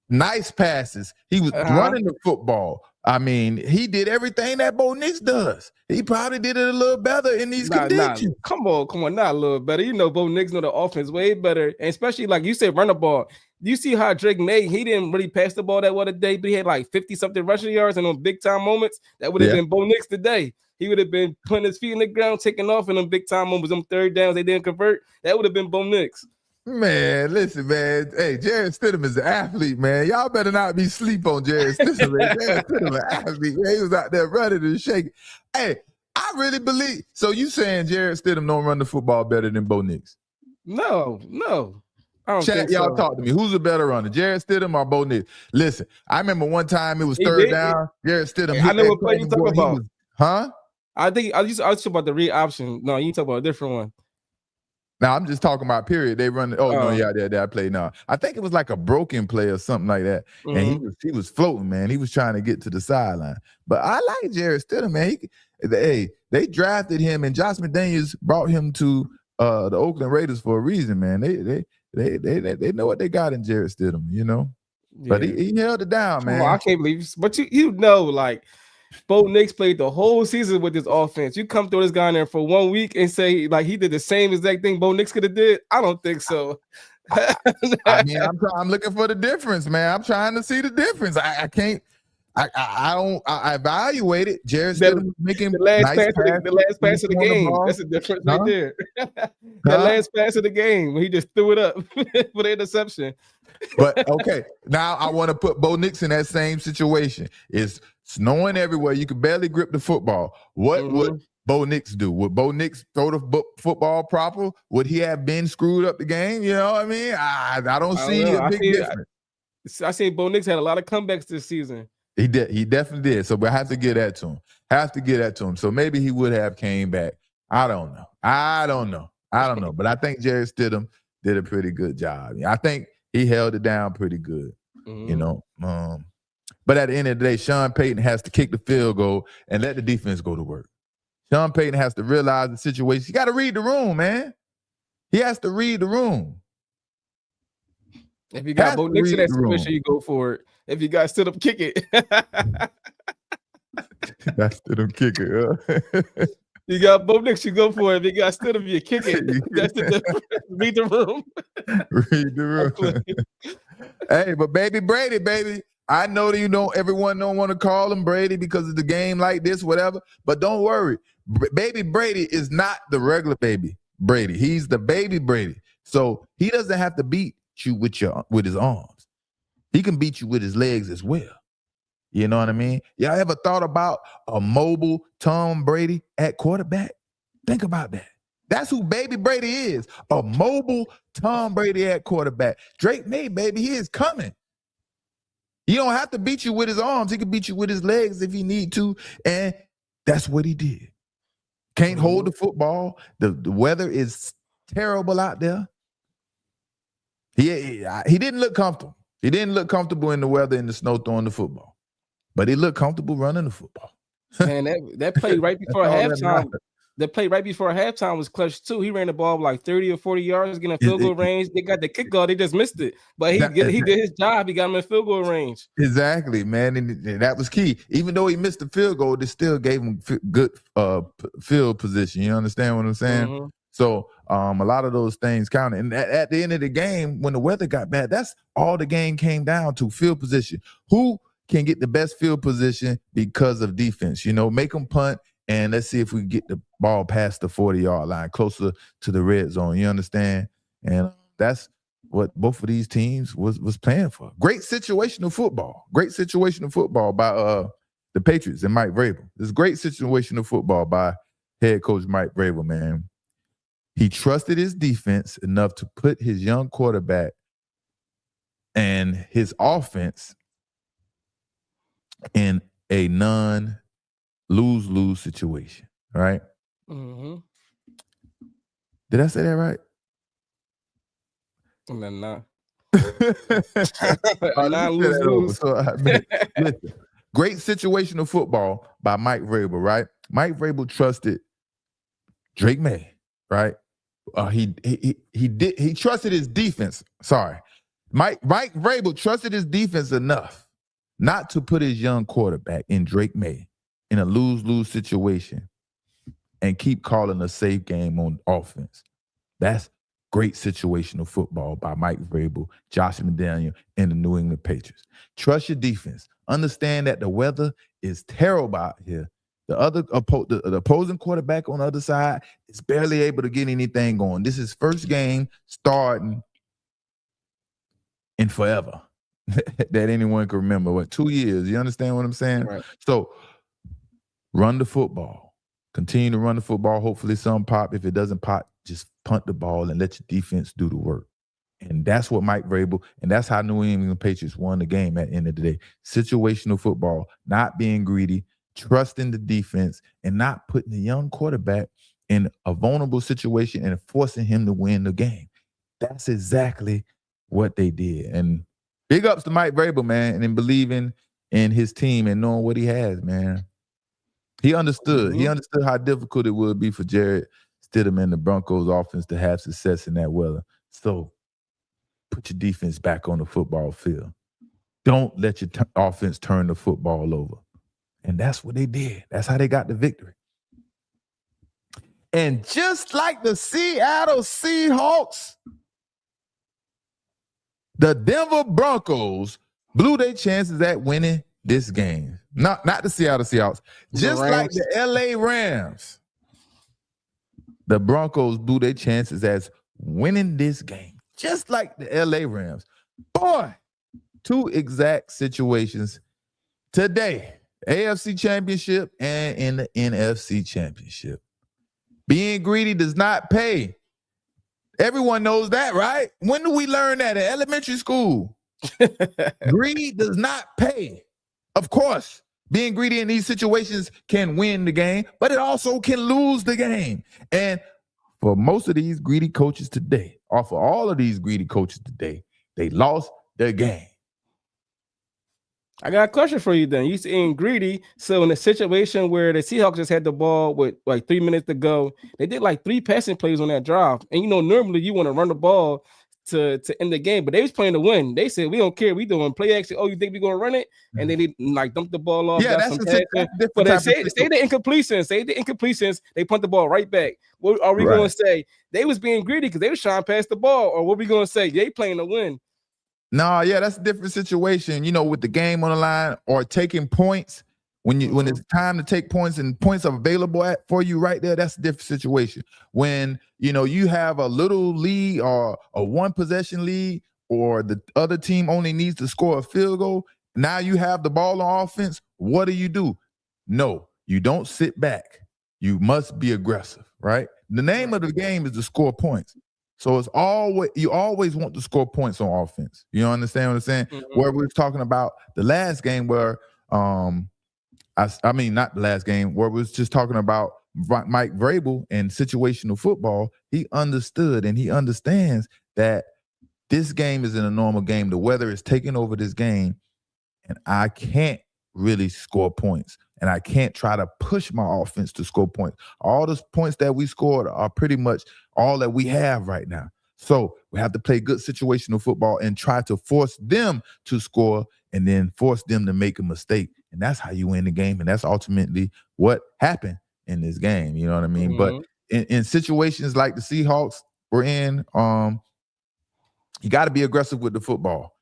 Speaker 1: nice passes. He was running the football. I mean, he did everything that Bo Nix does. He probably did it a little better in these conditions.
Speaker 2: Come on, not a little better. Bo Nix know the offense way better, and especially like you said, run the ball. You see how Drake May, he didn't really pass the ball that well today, but he had like 50-something rushing yards, and on big time moments, that would have been Bo Nix today. He would have been putting his feet in the ground, taking off in them big time moments, them third downs they didn't convert. That would have been Bo Nix.
Speaker 1: Man, listen, man. Hey, Jarrett Stidham is an athlete, man. Y'all better not be sleep on Jarrett Stidham, man. Jarrett Stidham, an athlete, man. He was out there running and shaking. Hey, I really believe. So you saying Jarrett Stidham don't run the football better than Bo Nix?
Speaker 2: No. I don't
Speaker 1: Chat,
Speaker 2: think
Speaker 1: y'all
Speaker 2: so.
Speaker 1: talk to me. Who's a better runner, Jarrett Stidham or Bo Nix? Listen, I remember one time it was third down. Jarrett Stidham.
Speaker 2: I know what play you talking about. I think I was talking about the read option. No, you talking about a different one.
Speaker 1: Now I'm just talking about period. They run. That play now. I think it was like a broken play or something like that. Mm-hmm. And he was floating, man. He was trying to get to the sideline. But I like Jarrett Stidham, man. They drafted him, and Josh McDaniels brought him to the Oakland Raiders for a reason, man. They know what they got in Jarrett Stidham,
Speaker 2: Yeah.
Speaker 1: But he held it down, man.
Speaker 2: I can't believe it. But like Bo Nix played the whole season with this offense. You come through this guy in there for 1 week and say like he did the same exact thing Bo Nix could have did? I don't think so.
Speaker 1: I mean, I'm looking for the difference, man. I'm trying to see the difference. I can't. I evaluate it. Jarrett Stidham making
Speaker 2: the last pass of the game. That's the difference right there. The last pass of the game when he just threw it up for the interception.
Speaker 1: But okay, now I want to put Bo Nix in that same situation. It's snowing everywhere. You can barely grip the football. What would Bo Nix do? Would Bo Nix throw the football proper? Would he have been screwed up the game? You know what I mean? I don't see a big difference.
Speaker 2: I seen Bo Nix had a lot of comebacks this season.
Speaker 1: He did. He definitely did. So we have to give that to him. So maybe he would have came back. I don't know. But I think Jarrett Stidham did a pretty good job. I think he held it down pretty good. But at the end of the day, Sean Payton has to kick the field goal and let the defense go to work. Sean Payton has to realize the situation. He got to read the room, man. He has to read the room.
Speaker 2: If you got Bo Nix in that situation, you go for it. If you got Stidham, kick it.
Speaker 1: That's Stidham, kick it.
Speaker 2: You got Bo Nix, you go for it. If you got Stidham, you kick it. That's the difference. Read the room.
Speaker 1: Read the room. Hey, but baby Brady, baby. I know that everyone don't want to call him Brady because of the game like this, whatever. But don't worry. Baby Brady is not the regular baby Brady. He's the baby Brady. So he doesn't have to beat you with his arms. He can beat you with his legs as well. You know what I mean? Y'all ever thought about a mobile Tom Brady at quarterback? Think about that. That's who baby Brady is. A mobile Tom Brady at quarterback. Drake May, baby, he is coming. He don't have to beat you with his arms. He can beat you with his legs if he need to. And that's what he did. Can't hold the football. The weather is terrible out there. He didn't look comfortable. He didn't look comfortable in the weather in the snow throwing the football. But he looked comfortable running the football.
Speaker 2: Man, that play right before halftime. The play right before halftime was clutch too. He ran the ball like 30 or 40 yards, getting a field goal range. They got the kick goal. They just missed it. But he did his job. He got him in field goal range.
Speaker 1: Exactly, man. And that was key. Even though he missed the field goal, they still gave him good field position. You understand what I'm saying? Mm-hmm. So a lot of those things counted. And at the end of the game, when the weather got bad, that's all the game came down to, field position. Who can get the best field position because of defense. Make them punt, and let's see if we get the ball past the 40-yard line, closer to the red zone. You understand? And that's what both of these teams was playing for. Great situational football. Great situational football by the Patriots and Mike Vrabel. This great situational football by head coach Mike Vrabel, man. He trusted his defense enough to put his young quarterback and his offense in a non-lose-lose situation, right?
Speaker 2: Mm-hmm.
Speaker 1: Did I say that right?
Speaker 2: Nah.
Speaker 1: Lose. Listen, great situational football by Mike Vrabel, right? Mike Vrabel trusted Drake May, right? He trusted his defense. Sorry. Mike Vrabel trusted his defense enough not to put his young quarterback in Drake May in a lose-lose situation and keep calling a safe game on offense. That's great situational football by Mike Vrabel, Josh McDaniel, and the New England Patriots. Trust your defense. Understand that the weather is terrible out here. The opposing quarterback on the other side is barely able to get anything going. This is first game starting in forever that anyone can remember. What, 2 years? You understand what I'm saying?
Speaker 2: Right.
Speaker 1: So run the football. Continue to run the football. Hopefully some pop. If it doesn't pop, just punt the ball and let your defense do the work. And that's what Mike Vrabel, and that's how New England Patriots won the game at the end of the day. Situational football, not being greedy, trusting the defense, and not putting the young quarterback in a vulnerable situation and forcing him to win the game. That's exactly what they did. And big ups to Mike Vrabel, man, and in believing in his team and knowing what he has, man. He understood.
Speaker 2: Mm-hmm.
Speaker 1: He understood how difficult it would be for Jared Stidham and the Broncos offense to have success in that weather. So put your defense back on the football field. Don't let your offense turn the football over. And that's what they did. That's how they got the victory. And just like the Seattle Seahawks, the Denver Broncos blew their chances at winning this game. Not the Seattle Seahawks. Just like the LA Rams, the Broncos blew their chances as winning this game. Just like the LA Rams. Boy, two exact situations today. AFC Championship and in the NFC Championship. Being greedy does not pay. Everyone knows that, right? When do we learn that? In elementary school. Greed does not pay. Of course, being greedy in these situations can win the game, but it also can lose the game. And for most of these greedy coaches today, or for all of these greedy coaches today, they lost their game.
Speaker 2: I got a question for you then. You saying greedy. So in a situation where the Seahawks just had the ball with like 3 minutes to go, they did like 3 passing plays on that drive. And normally you want to run the ball to end the game, but they was playing to win. They said, we don't care. We doing play action. Oh, you think we're going to run it? And they did like dump the ball off.
Speaker 1: Yeah, that's
Speaker 2: different. But they say the incompletions. They punt the ball right back. What are we going to say? They was being greedy because they was trying to pass the ball. Or what we going to say? They playing to win.
Speaker 1: No, yeah, that's a different situation, with the game on the line or taking points. When it's time to take points and points are available for you right there, that's a different situation. When, you have a little lead or a one possession lead or the other team only needs to score a field goal, now you have the ball on offense, what do? No, you don't sit back. You must be aggressive, right? The name of the game is to score points. So you always want to score points on offense. You understand what I'm saying? Mm-hmm. Where we were talking about the last game where, not the last game, where we was just talking about Mike Vrabel and situational football. He understood and he understands that this game isn't a normal game. The weather is taking over this game, and I can't really score points. And I can't try to push my offense to score points. All the points that we scored are pretty much all that we have right now. So we have to play good situational football and try to force them to score and then force them to make a mistake. And that's how you win the game. And that's ultimately what happened in this game. You know what I mean? Mm-hmm. But in situations like the Seahawks were in, you got to be aggressive with the football.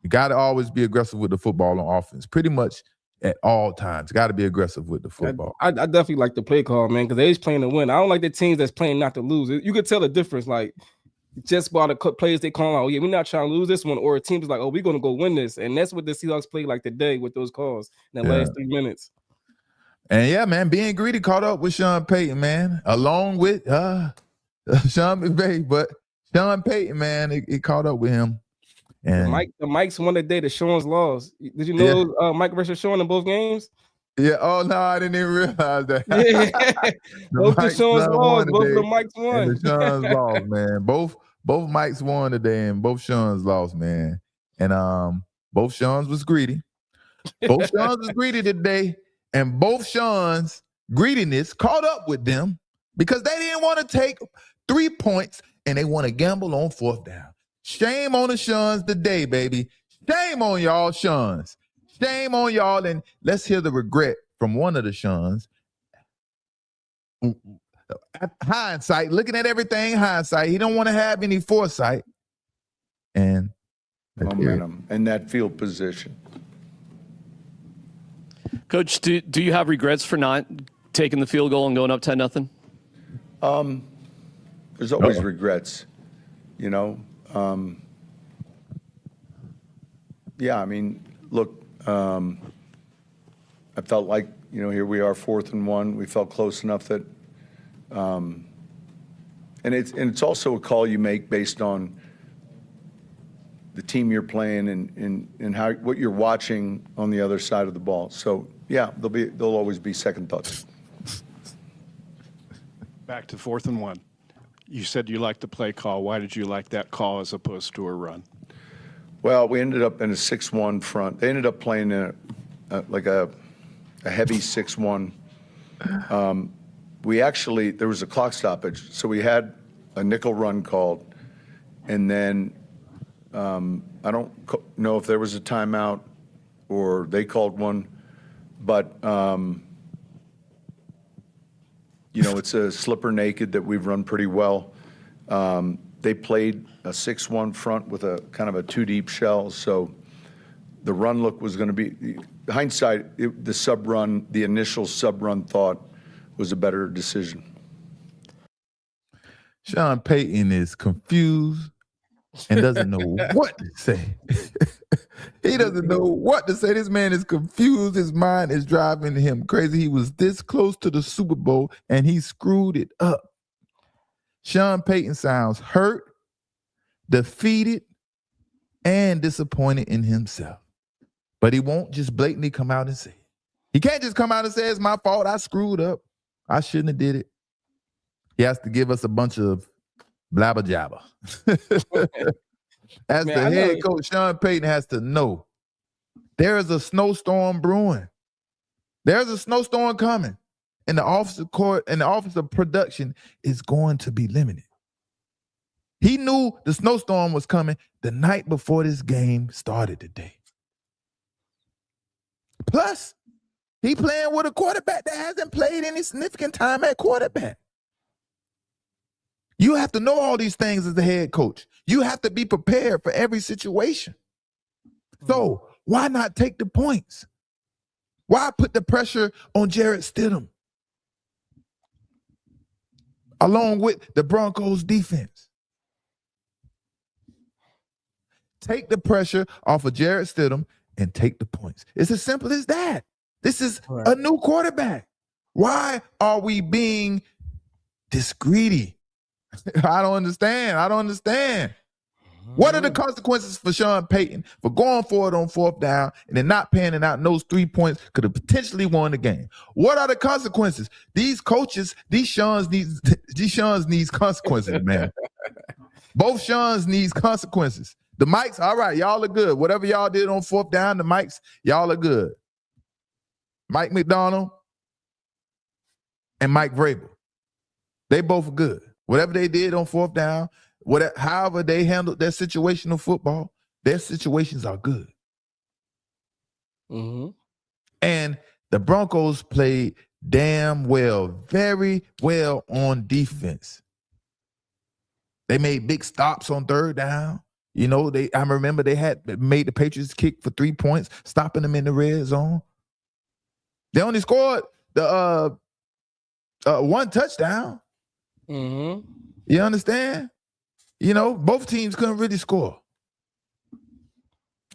Speaker 1: You got to always be aggressive with the football on offense. Pretty much at all times. Got to be aggressive with the football.
Speaker 2: I definitely like the play call, man, because they're playing to win. I don't like the teams that's playing not to lose. You could tell the difference, like just by the players they call out. Oh, yeah, we're not trying to lose this one, or a team's like, oh, we're going to go win this. And that's what the Seahawks played like today with those calls in the last 3 minutes.
Speaker 1: And yeah, man, being greedy caught up with Sean Payton, man, along with Sean McVay, but Sean Payton, man, it caught up with him. And
Speaker 2: the Mikes won the day. The Sean's lost. Did you know Mike versus Sean in both games?
Speaker 1: Yeah. Oh no, I didn't even realize that.
Speaker 2: Yeah. Both the Sean's lost. Both of the Mikes won.
Speaker 1: And the Sean's lost, man. Both Mikes won today, and both Sean's lost, man. And both Sean's was greedy. Both Sean's was greedy today, and both Sean's greediness caught up with them because they didn't want to take 3 points and they want to gamble on 4th down. Shame on the Seans today, baby. Shame on y'all, Seans. Shame on y'all. And let's hear the regret from one of the Seans. Hindsight, looking at everything, hindsight. He don't want to have any foresight. And
Speaker 5: momentum in that field position.
Speaker 6: Coach, do you have regrets for not taking the field goal and going up 10-0?
Speaker 5: There's always regrets, you know. Yeah, I mean, look, I felt like, you know, here we are 4th and 1. We felt close enough that, and it's also a call you make based on the team you're playing and how what you're watching on the other side of the ball. So yeah, there'll always be second thoughts.
Speaker 7: Back to 4th and 1. You said you liked the play call. Why did you like that call as opposed to a run?
Speaker 5: Well, we ended up in a 6-1 front. They ended up playing in like a heavy 6-1. There was a clock stoppage, so we had a nickel run called, and then I don't know if there was a timeout or they called one, but you know, it's a slipper naked that we've run pretty well. They played a 6-1 front with a kind of a 2-deep shell, so the run look was going to be, hindsight, the initial sub-run thought was a better decision.
Speaker 1: Sean Payton is confused and doesn't know what to say. He doesn't know what to say. This man is confused. His mind is driving him crazy. He was this close to the Super Bowl, and he screwed it up. Sean Payton sounds hurt, defeated, and disappointed in himself. But he won't just blatantly come out and say it. He can't just come out and say, it's my fault. I screwed up. I shouldn't have did it. He has to give us a bunch of blabber jabber. As the head coach, Sean Payton has to know there is a snowstorm brewing. There's a snowstorm coming. And the office of court and the office of production is going to be limited. He knew the snowstorm was coming the night before this game started today. Plus, he playing with a quarterback that hasn't played any significant time at quarterback. You have to know all these things as the head coach. You have to be prepared for every situation. So why not take the points? Why put the pressure on Jarrett Stidham along with the Broncos defense? Take the pressure off of Jarrett Stidham and take the points. It's as simple as that. This is a new quarterback. Why are we being this greedy? I don't understand. What are the consequences for Sean Payton for going for it on 4th down and then not panning out, and those 3 points could have potentially won the game? What are the consequences? These coaches, these Seans needs consequences, man. Both Seans needs consequences. The Mikes, all right, y'all are good. Whatever y'all did on 4th down, the Mikes, y'all are good. Mike McDonald and Mike Vrabel, they both good. Whatever they did on 4th down, however they handled their situational football, their situations are good.
Speaker 2: Mm-hmm.
Speaker 1: And the Broncos played damn well, very well on defense. They made big stops on 3rd down. You know, I remember they had made the Patriots kick for 3 points, stopping them in the red zone. They only scored the one touchdown.
Speaker 2: Mm-hmm.
Speaker 1: You understand? You know, both teams couldn't really score.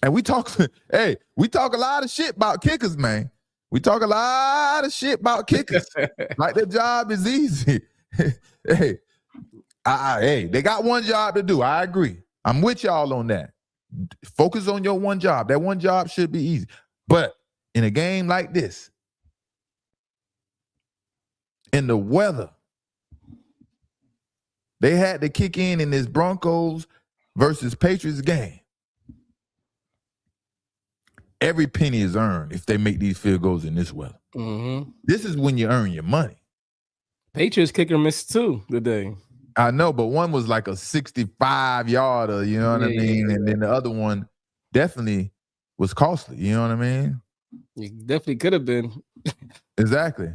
Speaker 1: And we talk a lot of shit about kickers, man. We talk a lot of shit about kickers. Like their job is easy. Hey, they got one job to do. I agree. I'm with y'all on that. Focus on your one job. That one job should be easy. But in a game like this, in the weather, they had to kick in this Broncos versus Patriots game. Every penny is earned if they make these field goals in this weather.
Speaker 2: Mm-hmm.
Speaker 1: This is when you earn your money.
Speaker 2: Patriots kicker missed 2 today.
Speaker 1: I know, but one was like a 65-yarder, you know what I mean? And then the other one definitely was costly, you know what I mean?
Speaker 2: It definitely could have been.
Speaker 1: Exactly.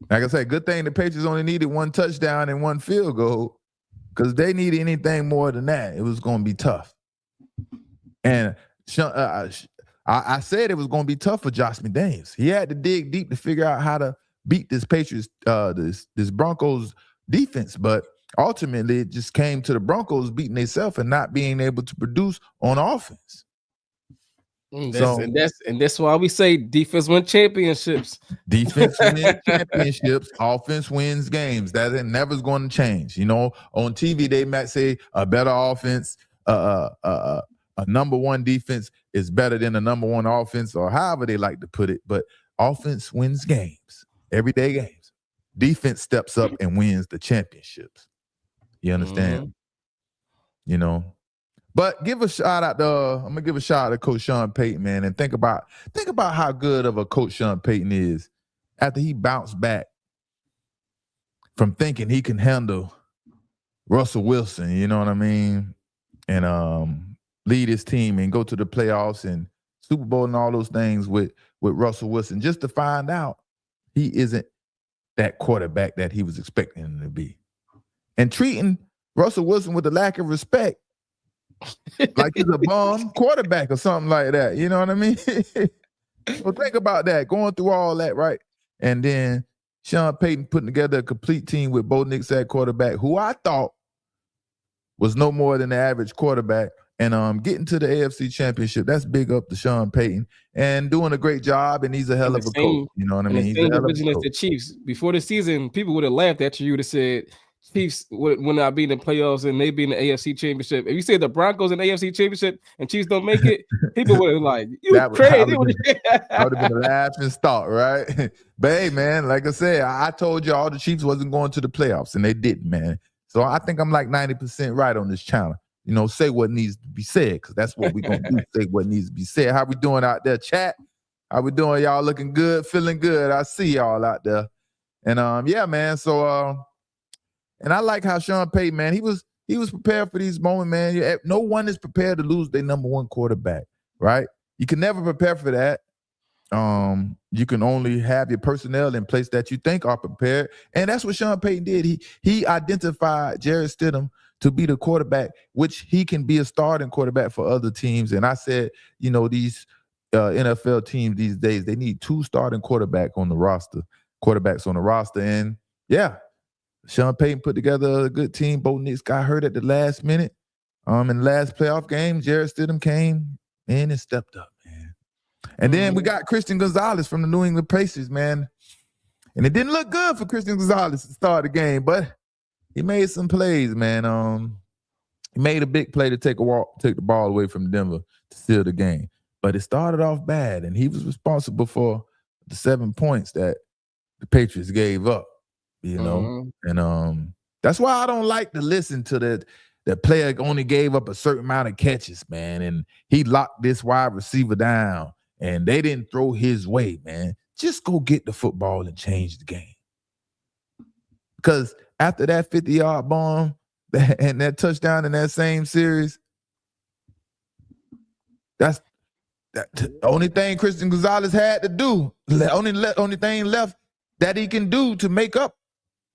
Speaker 1: Like I said, good thing the Patriots only needed one touchdown and one field goal, because they needed anything more than that, it was going to be tough. And I said it was going to be tough for Josh McDaniels. He had to dig deep to figure out how to beat this Patriots, this Broncos defense, but ultimately it just came to the Broncos beating themselves and not being able to produce on offense.
Speaker 2: That's why we say defense wins championships.
Speaker 1: Defense wins championships. Offense wins games. That never's going to change. You know, on TV they might say a better offense, a number one defense is better than a number one offense, or however they like to put it. But offense wins games, everyday games. Defense steps up and wins the championships. You understand?
Speaker 2: Mm-hmm.
Speaker 1: You know. But give a shout out to I'm gonna give a shout out to Coach Sean Payton, man, and think about how good of a coach Sean Payton is after he bounced back from thinking he can handle Russell Wilson, you know what I mean, and lead his team and go to the playoffs and Super Bowl and all those things with Russell Wilson, just to find out he isn't that quarterback that he was expecting him to be, and treating Russell Wilson with a lack of respect. Like he's a bum quarterback or something like that. You know what I mean? So think about that, going through all that, right? And then Sean Payton putting together a complete team with Bo Nix at quarterback, who I thought was no more than the average quarterback, and getting to the AFC Championship. That's big up to Sean Payton and doing a great job, and he's a hell of a coach. You know what I mean?
Speaker 2: He's a hell of a coach. The Chiefs. Before the season, people would have laughed at you. You would have said Chiefs would not be in the playoffs and they be in the AFC Championship. If you say the Broncos in the AFC Championship and Chiefs don't make it, people would have like, you crazy. That would
Speaker 1: have been a laughing stock, right? But hey, man, like I said, I told you all the Chiefs wasn't going to the playoffs, and they didn't, man. So I think I'm like 90% right on this channel. You know, say what needs to be said, because that's what we're going to do, say what needs to be said. How we doing out there, chat? How we doing? Y'all looking good, feeling good. I see y'all out there. And yeah, man, so and I like how Sean Payton, man, he was prepared for these moments, man. No one is prepared to lose their number one quarterback, right? You can never prepare for that. You can only have your personnel in place that you think are prepared. And that's what Sean Payton did. He identified Jarrett Stidham to be the quarterback, which he can be a starting quarterback for other teams. And I said, you know, these NFL teams these days, they need 2 starting quarterbacks on the roster. And yeah, Sean Payton put together a good team. Bo Nix got hurt at the last minute. In the last playoff game, Jarrett Stidham came in and stepped up, man. And then we got Christian Gonzalez from the New England Patriots, man. And it didn't look good for Christian Gonzalez to start the game, but he made some plays, man. He made a big play to take the ball away from Denver to seal the game. But it started off bad, and he was responsible for the 7 points that the Patriots gave up. You know, and that's why I don't like to listen to the player only gave up a certain amount of catches, man, and he locked this wide receiver down, and they didn't throw his way, man. Just go get the football and change the game. Because after that 50-yard bomb and that touchdown in that same series, that's the only thing Christian Gonzalez had to do. Only thing left that he can do to make up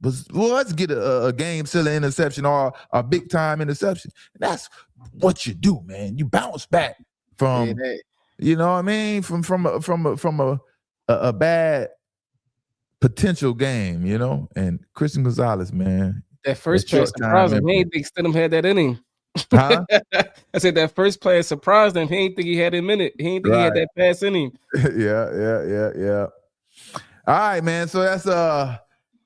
Speaker 1: let's get a game-sealing interception or a big-time interception. And that's what you do, man. You bounce back from, you know what I mean, from a bad potential game, you know. And Christian Gonzalez, man,
Speaker 2: That first play surprised him. He ain't think Stidham had that in him.
Speaker 1: Huh?
Speaker 2: I said that first play surprised him. He ain't think he had it in it. He ain't think he had that pass in him.
Speaker 1: Yeah. All right, man. So that's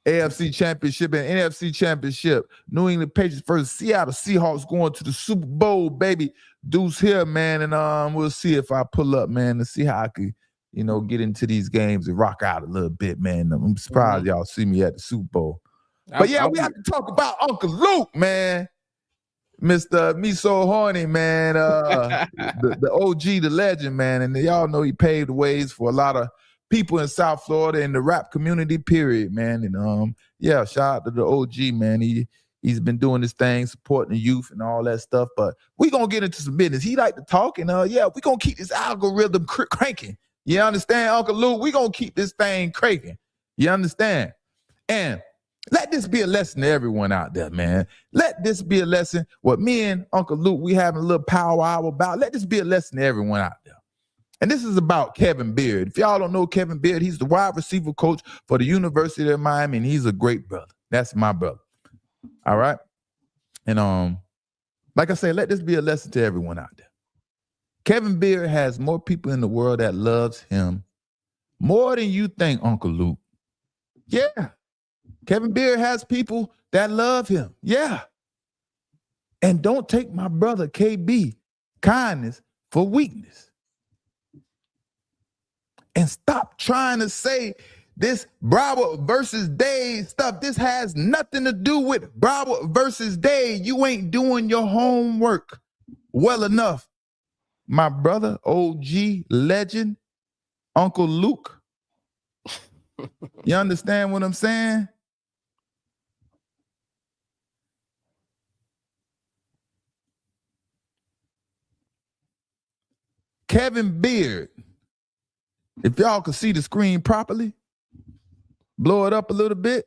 Speaker 1: AFC Championship and NFC Championship. New England Patriots versus Seattle Seahawks going to the Super Bowl, baby. Deuce here, man, and we'll see if I pull up, man, to see how I could, you know, get into these games and rock out a little bit, man. I'm surprised y'all see me at the Super Bowl. But we have to talk about Uncle Luke, man. Mr. Me So Horny, man. The OG, the legend, man. And y'all know he paved the ways for a lot of people in South Florida in the rap community, period, man. And shout out to the OG, man. He's been doing this thing, supporting the youth and all that stuff. But we gonna get into some business. He like to talk, and we gonna keep this algorithm cranking. You understand, Uncle Luke? We gonna keep this thing cranking. You understand? And let this be a lesson to everyone out there, man. Let this be a lesson. What me and Uncle Luke, we having a little power hour about. Let this be a lesson to everyone out there. And this is about Kevin Beard. If y'all don't know Kevin Beard, he's the wide receiver coach for the University of Miami, and he's a great brother. That's my brother. All right? And like I said, let this be a lesson to everyone out there. Kevin Beard has more people in the world that loves him more than you think, Uncle Luke. Yeah. Kevin Beard has people that love him. Yeah. And don't take my brother KB kindness for weakness. And stop trying to say this Broward versus Dade stuff. This has nothing to do with Broward versus Dade. You ain't doing your homework well enough. My brother, OG legend, Uncle Luke. You understand what I'm saying? Kevin Beard, if y'all could see the screen properly, blow it up a little bit.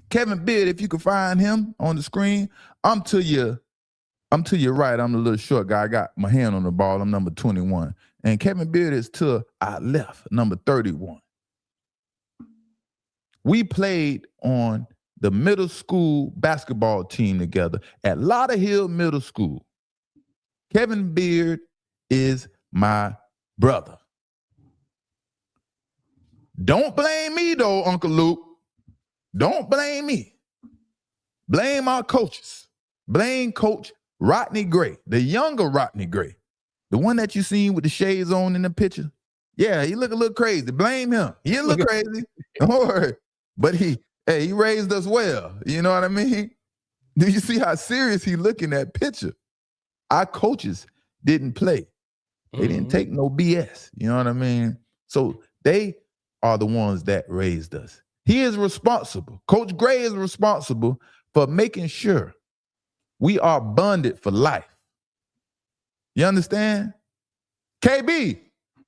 Speaker 1: Kevin Beard, if you could find him on the screen, I'm to your right. I'm the little short guy. I got my hand on the ball. I'm number 21. And Kevin Beard is to our left, number 31. We played on the middle school basketball team together at Lauderhill Middle School. Kevin Beard is my brother. Don't blame me though, Uncle Luke. Don't blame me. Blame our coaches. Blame Coach Rodney Gray, the younger Rodney Gray, the one that you seen with the shades on in the picture. Yeah, he look a little crazy. Blame him. He a little crazy. Don't worry. But he raised us well. You know what I mean? Do you see how serious he look in that picture? Our coaches didn't play. They didn't take no BS. You know what I mean? So they are the ones that raised us. He is responsible. Coach Gray is responsible for making sure we are bonded for life. You understand? KB,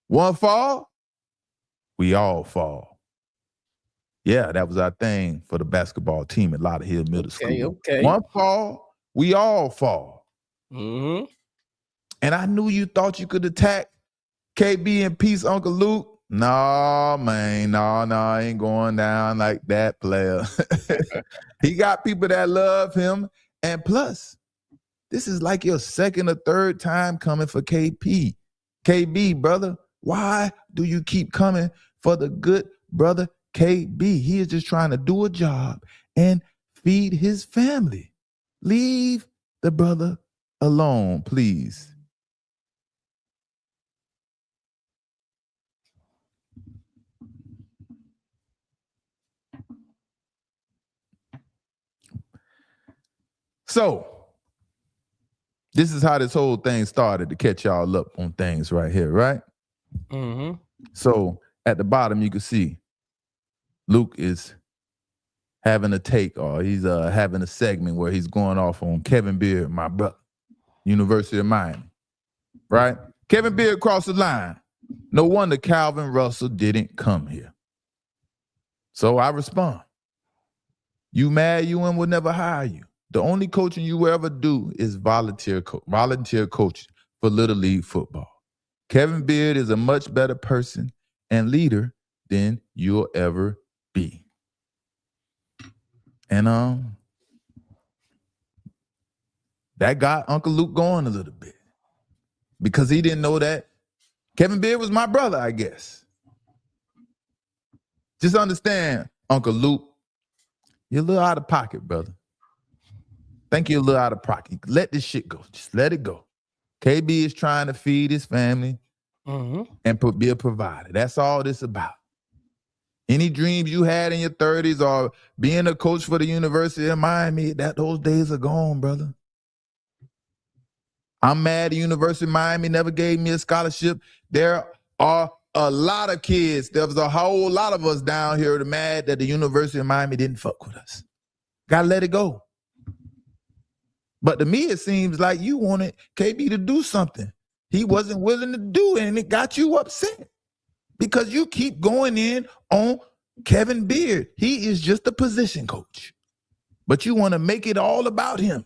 Speaker 1: one fall, we all fall. Yeah, that was our thing for the basketball team at Lauderhill Middle School.
Speaker 2: Okay.
Speaker 1: One fall, we all fall.
Speaker 2: Mm-hmm.
Speaker 1: And I knew you thought you could attack KB and Peace, Uncle Luke. No, man, no, ain't going down like that, player. He got people that love him. And plus, this is like your second or third time coming for KP. KB, brother, why do you keep coming for the good brother KB? He is just trying to do a job and feed his family. Leave the brother alone, please. So, this is how this whole thing started, to catch y'all up on things right here, right?
Speaker 2: Mm-hmm.
Speaker 1: So, at the bottom, you can see Luke is having a take, or he's having a segment where he's going off on Kevin Beard, my brother, University of Miami, right? Kevin Beard crossed the line. No wonder Calvin Russell didn't come here. So I respond. You mad UM will never hire you. The only coaching you will ever do is volunteer coaching for Little League football. Kevin Beard is a much better person and leader than you'll ever be. And that got Uncle Luke going a little bit because he didn't know that Kevin Beard was my brother, I guess. Just understand, Uncle Luke, you're a little out of pocket, brother. Think you're a little out of pocket. Let this shit go. Just let it go. KB is trying to feed his family and be a provider. That's all this about. Any dreams you had in your 30s or being a coach for the University of Miami, those days are gone, brother. I'm mad the University of Miami never gave me a scholarship. There are a lot of kids. There was a whole lot of us down here that are mad that the University of Miami didn't fuck with us. Gotta let it go. But to me, it seems like you wanted KB to do something he wasn't willing to do, and it got you upset because you keep going in on Kevin Beard. He is just a position coach, but you want to make it all about him.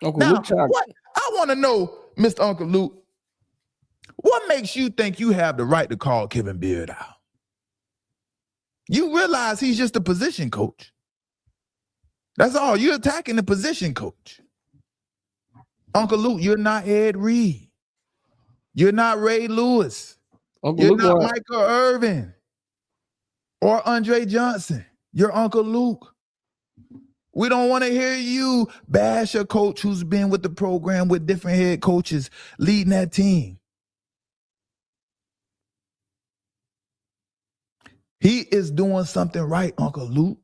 Speaker 2: Uncle
Speaker 1: Now,
Speaker 2: Luke tried.
Speaker 1: what I want to know, Mr. Uncle Luke, what makes you think you have the right to call Kevin Beard out? You realize he's just a position coach. That's all. You're attacking the position coach. Uncle Luke, you're not Ed Reed. You're not Ray Lewis.
Speaker 2: Uncle
Speaker 1: You're
Speaker 2: Luke
Speaker 1: not
Speaker 2: was-
Speaker 1: Michael Irvin or Andre Johnson. You're Uncle Luke. We don't want to hear you bash a coach who's been with the program with different head coaches leading that team. He is doing something right, Uncle Luke.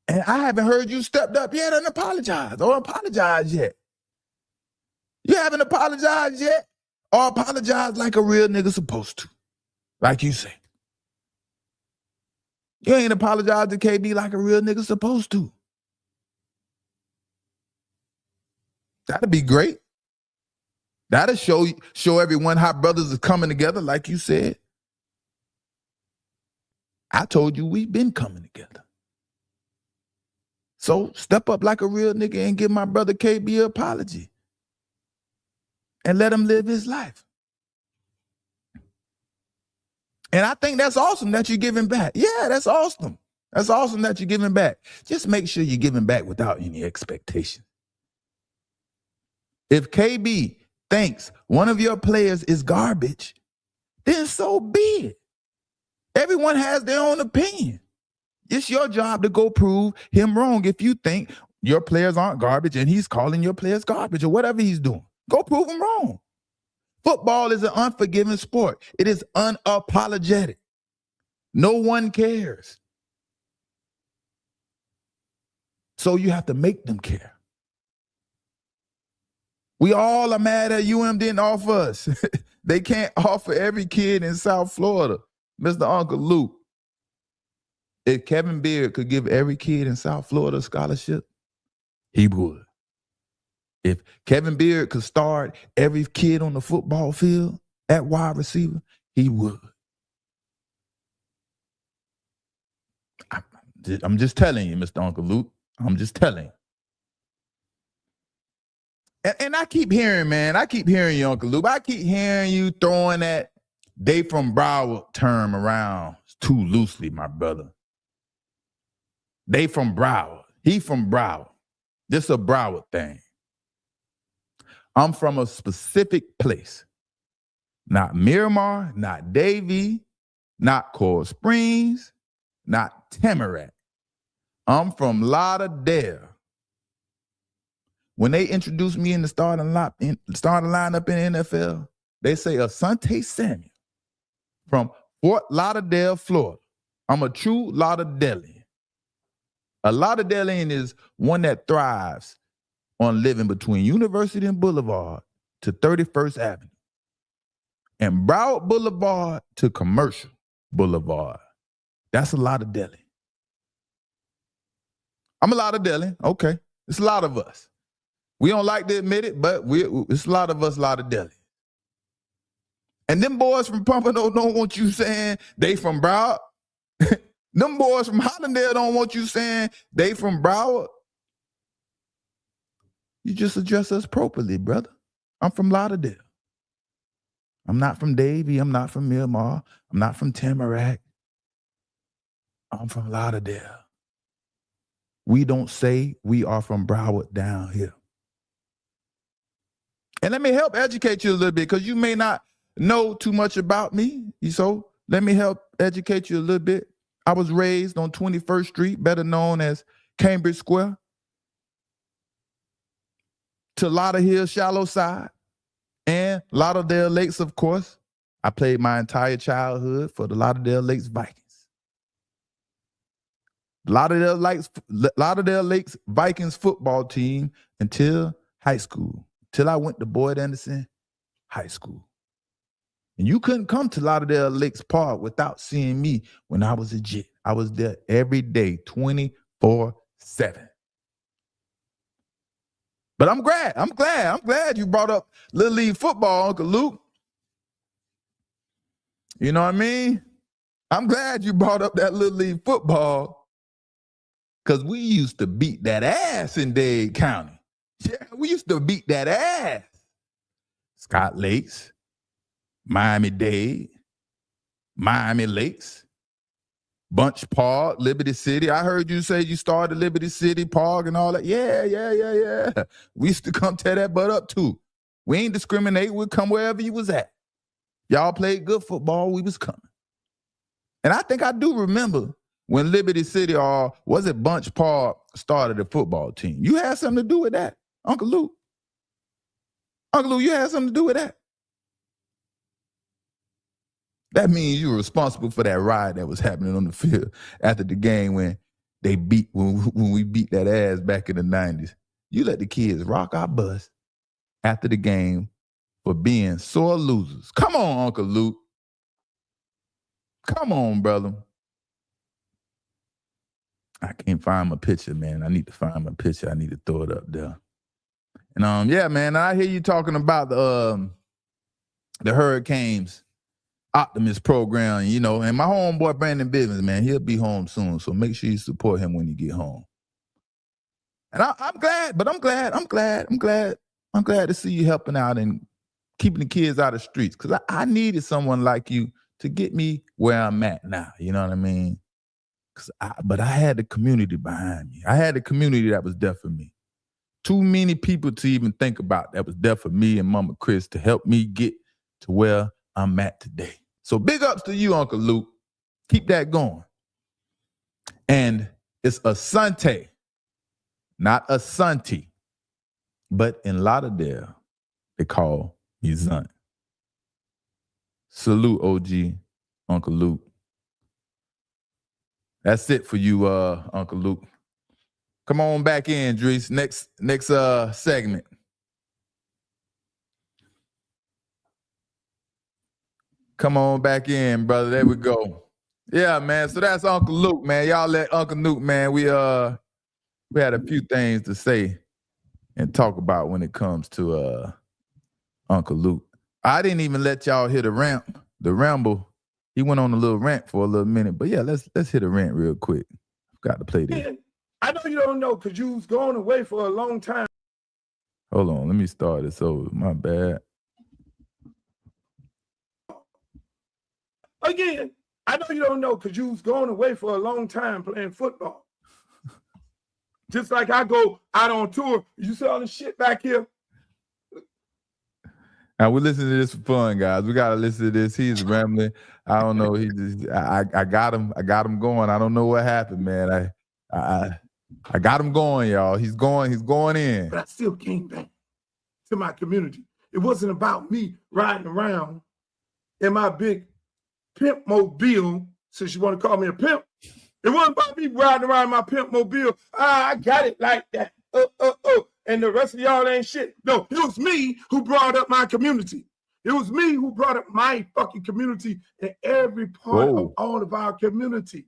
Speaker 1: And I haven't heard you stepped up yet and apologize yet. You haven't apologized yet or apologize like a real nigga supposed to, like you say. You ain't apologized to KB like a real nigga supposed to. That'd be great. That'll show everyone how brothers are coming together, like you said. I told you we've been coming together. So step up like a real nigga and give my brother KB an apology. And let him live his life. And I think that's awesome that you're giving back. Yeah, that's awesome. That's awesome that you're giving back. Just make sure you're giving back without any expectation. If KB thinks one of your players is garbage, then so be it. Everyone has their own opinion. It's your job to go prove him wrong if you think your players aren't garbage and he's calling your players garbage or whatever he's doing. Go prove him wrong. Football is an unforgiving sport. It is unapologetic. No one cares. So you have to make them care. We all are mad at UM didn't offer us. They can't offer every kid in South Florida. Mr. Uncle Luke, if Kevin Beard could give every kid in South Florida a scholarship, he would. If Kevin Beard could start every kid on the football field at wide receiver, he would. I'm just telling you, Mr. Uncle Luke. I'm just telling you. And I keep hearing, man, you, Uncle Luke. I keep hearing you throwing that "they from Broward" term around too loosely, my brother. They from Broward. He from Broward. This a Broward thing. I'm from a specific place. Not Miramar, not Davie, not Coral Springs, not Tamarack. I'm from Lauderdale. When they introduced me in the starting lineup in the NFL, they say Asante Samuel from Fort Lauderdale, Florida. I'm a true Lauderdalian. A Lauderdalian is one that thrives on living between University and Boulevard to 31st Avenue and Broward Boulevard to Commercial Boulevard. That's a Lauderdalian. I'm a Lauderdalian. Okay. It's a lot of us. We don't like to admit it, but it's a lot of us Lauderdalians. And them boys from Pompano don't want you saying they from Broward. Them boys from Hollandale don't want you saying they from Broward. You just address us properly, brother. I'm from Lauderdale. I'm not from Davie. I'm not from Miramar. I'm not from Tamarack. I'm from Lauderdale. We don't say we are from Broward down here. And let me help educate you a little bit because you may not know too much about me. So let me help educate you a little bit. I was raised on 21st Street, better known as Cambridge Square, to Lauderhill, Shallow Side, and Lauderdale Lakes, of course. I played my entire childhood for the Lauderdale Lakes Vikings. Lauderdale Lakes Vikings football team until high school, till I went to Boyd Anderson High School. And you couldn't come to Lauderdale Lakes Park without seeing me when I was a Jet. I was there every day, 24/7. But I'm glad you brought up Little League football, Uncle Luke. You know what I mean? I'm glad you brought up that Little League football because we used to beat that ass in Dade County. Yeah, we used to beat that ass. Scott Lakes, Miami-Dade, Miami Lakes, Bunch Park, Liberty City. I heard you say you started Liberty City Park and all that. Yeah. We used to come tear that butt up too. We ain't discriminate. We'd come wherever you was at. Y'all played good football. We was coming. And I think I do remember when Liberty City or was it Bunch Park started a football team. You had something to do with that, Uncle Luke. Uncle Luke, you had something to do with that. That means you were responsible for that riot that was happening on the field after the game when we beat that ass back in the 90s. You let the kids rock our bus after the game for being sore losers. Come on, Uncle Luke. Come on, brother. I can't find my picture, man. I need to find my picture. I need to throw it up there. And yeah, man, I hear you talking about the Hurricanes Optimist program, you know, and my homeboy Brandon Bivens, man, he'll be home soon. So make sure you support him when you get home. And I'm glad to see you helping out and keeping the kids out of the streets. Cause I needed someone like you to get me where I'm at now. You know what I mean? But I had the community behind me. I had the community that was there for me. Too many people to even think about that was there for me and Mama Chris to help me get to where I'm at today. So big ups to you, Uncle Luke. Keep that going. And it's Asante, not Asante, but in Lauderdale, they call me Zunt. Salute, OG, Uncle Luke. That's it for you, Uncle Luke. Come on back in, Dries. Next segment. Come on back in, brother. There we go. Yeah, man. So that's Uncle Luke, man. Y'all let Uncle Luke, man. We had a few things to say and talk about when it comes to Uncle Luke. I didn't even let y'all hear the ramble. He went on a little rant for a little minute, but yeah, let's hit a rant real quick. Got to play this.
Speaker 8: I know you don't know because you was going away for a long time.
Speaker 1: Hold on, let me start this over. My bad.
Speaker 8: Again, I know you don't know because you was going away for a long time playing football. Just like I go out on tour. You see all the shit back here?
Speaker 1: Now we're listening to this for fun, guys. We gotta listen to this. He's rambling. I don't know. I got him going. I don't know what happened, man. I got him going, y'all. He's going in.
Speaker 8: But I still came back to my community. It wasn't about me riding around in my big pimp mobile, since you want to call me a pimp. It wasn't about me riding around my pimp mobile. I got it like that. And the rest of y'all ain't shit. No, it was me who brought up my community. It was me who brought up my fucking community in every part of all of our community,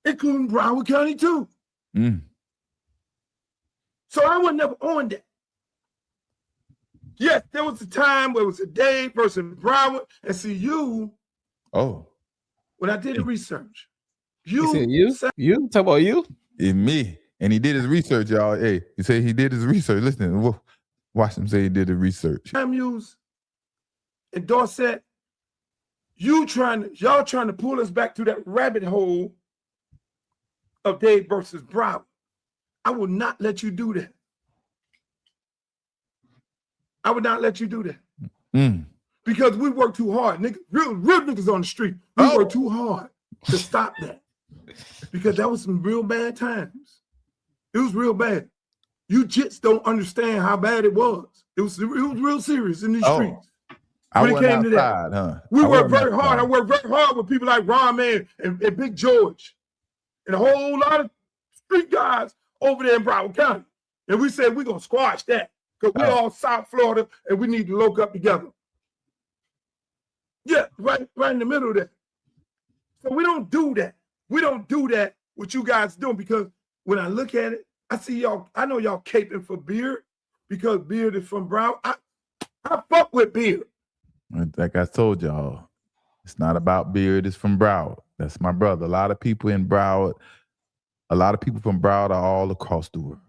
Speaker 8: including Broward County too. So I was never on that. Yes, there was a time where it was a Dave versus Broward. And see, you,
Speaker 1: Oh,
Speaker 8: when I did the research,
Speaker 2: You said
Speaker 8: you
Speaker 2: you? You? Talk about you?
Speaker 1: it's me. And he did his research, y'all. Hey, he said he did his research. Listen, watch him say he did the research.
Speaker 8: Samuels and Dorset, y'all trying to pull us back to that rabbit hole of Dave versus Broward. I will not let you do that. I would not let you do that. Because we work too hard. Nigga, real niggas on the street. We work too hard to stop that. Because that was some real bad times. It was real bad. You just don't understand how bad it was. It was real serious in these streets. When it came to that,
Speaker 1: huh?
Speaker 8: we worked very hard. I worked very hard with people like Ron Man and Big George and a whole lot of street guys over there in Broward County. And we said we're going to squash that because we're all South Florida and we need to lock up together. Yeah, right in the middle of that. So we don't do that. We don't do that, what you guys doing, because when I look at it, I see y'all, I know y'all caping for Beard because Beard is from Broward. I fuck with Beard.
Speaker 1: Like I told y'all, it's not about Beard, it's from Broward. That's my brother. A lot of people in Broward, a lot of people from Broward are all across the world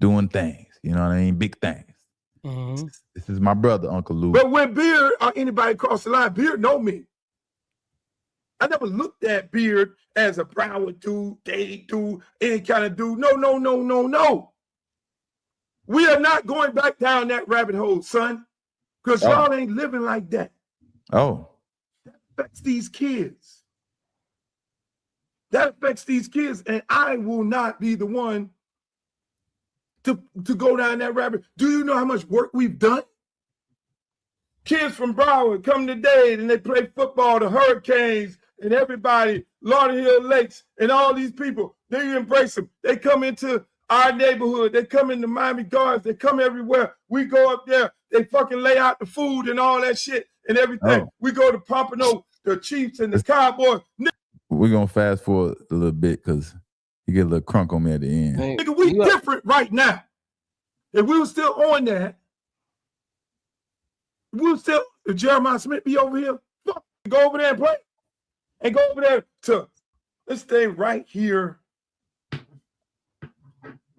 Speaker 1: doing things, you know what I mean? Big things.
Speaker 2: Mm-hmm.
Speaker 1: This is my brother, Uncle Luke.
Speaker 8: But when Beard or anybody cross the line, Beard know me. I never looked at Beard as a Broward dude, Dade dude, any kind of dude. No. We are not going back down that rabbit hole, son, because y'all ain't living like that.
Speaker 1: Oh.
Speaker 8: That affects these kids. That affects these kids, and I will not be the one to go down that rabbit. Do you know how much work we've done? Kids from Broward come to Dade and they play football, the Hurricanes and everybody, Lauderdale Lakes and all these people, they embrace them. They come into our neighborhood. They come into Miami Gardens. They come everywhere. We go up there. They fucking lay out the food and all that shit and everything. We go to Pompano, the Chiefs and the Cowboys.
Speaker 1: We're going to fast forward a little bit because you get a little crunk on me at the end.
Speaker 8: Nigga, we different right now. If we were still on that, if Jeremiah Smith be over here, go over there and play. And go over there to this thing right here.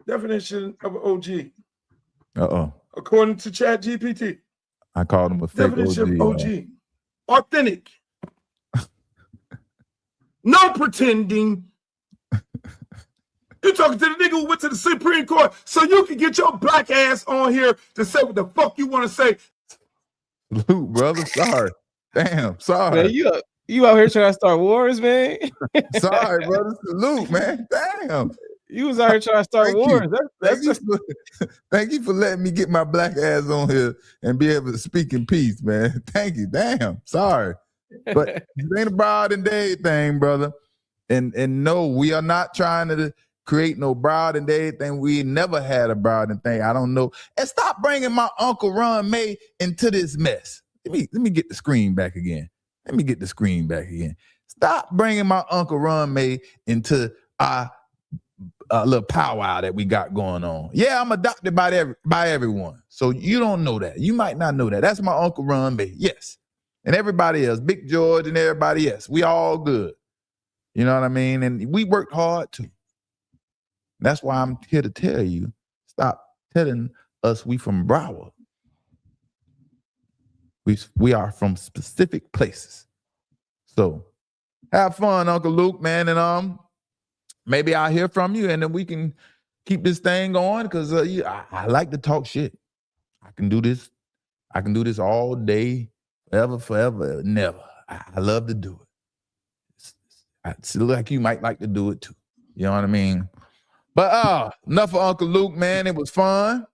Speaker 8: Definition of an OG.
Speaker 1: Uh-oh.
Speaker 8: According to ChatGPT.
Speaker 1: I called him a fake
Speaker 8: Definition
Speaker 1: OG.
Speaker 8: of OG. Authentic. No pretending. You're talking to the nigga who went to the Supreme Court so you can get your black ass on here to say what the fuck you want to say.
Speaker 1: Luke, brother, sorry. Damn, sorry.
Speaker 2: Man, you out here trying to start wars, man.
Speaker 1: Sorry, brother. Luke, man. Damn.
Speaker 2: You was out here trying to start wars.
Speaker 1: Thank you for letting me get my black ass on here and be able to speak in peace, man. Thank you. Damn. Sorry. But it ain't a Broward and Dade thing, brother. And no, we are not trying to create no Broward and Dade thing. We never had a Broward and thing. I don't know. And stop bringing my Uncle Ron May into this mess. Let me get the screen back again. Stop bringing my Uncle Ron May into our little powwow that we got going on. Yeah, I'm adopted by everyone. So you don't know that. You might not know that. That's my Uncle Ron May. Yes. And everybody else, Big George and everybody else. We all good. You know what I mean? And we worked hard too. That's why I'm here to tell you, stop telling us we from Broward. We are from specific places. So have fun, Uncle Luke, man. And maybe I'll hear from you and then we can keep this thing going because I like to talk shit. I can do this all day, forever, never. I love to do it. It looks like you might like to do it too. You know what I mean? But enough of Uncle Luke, man. It was fun.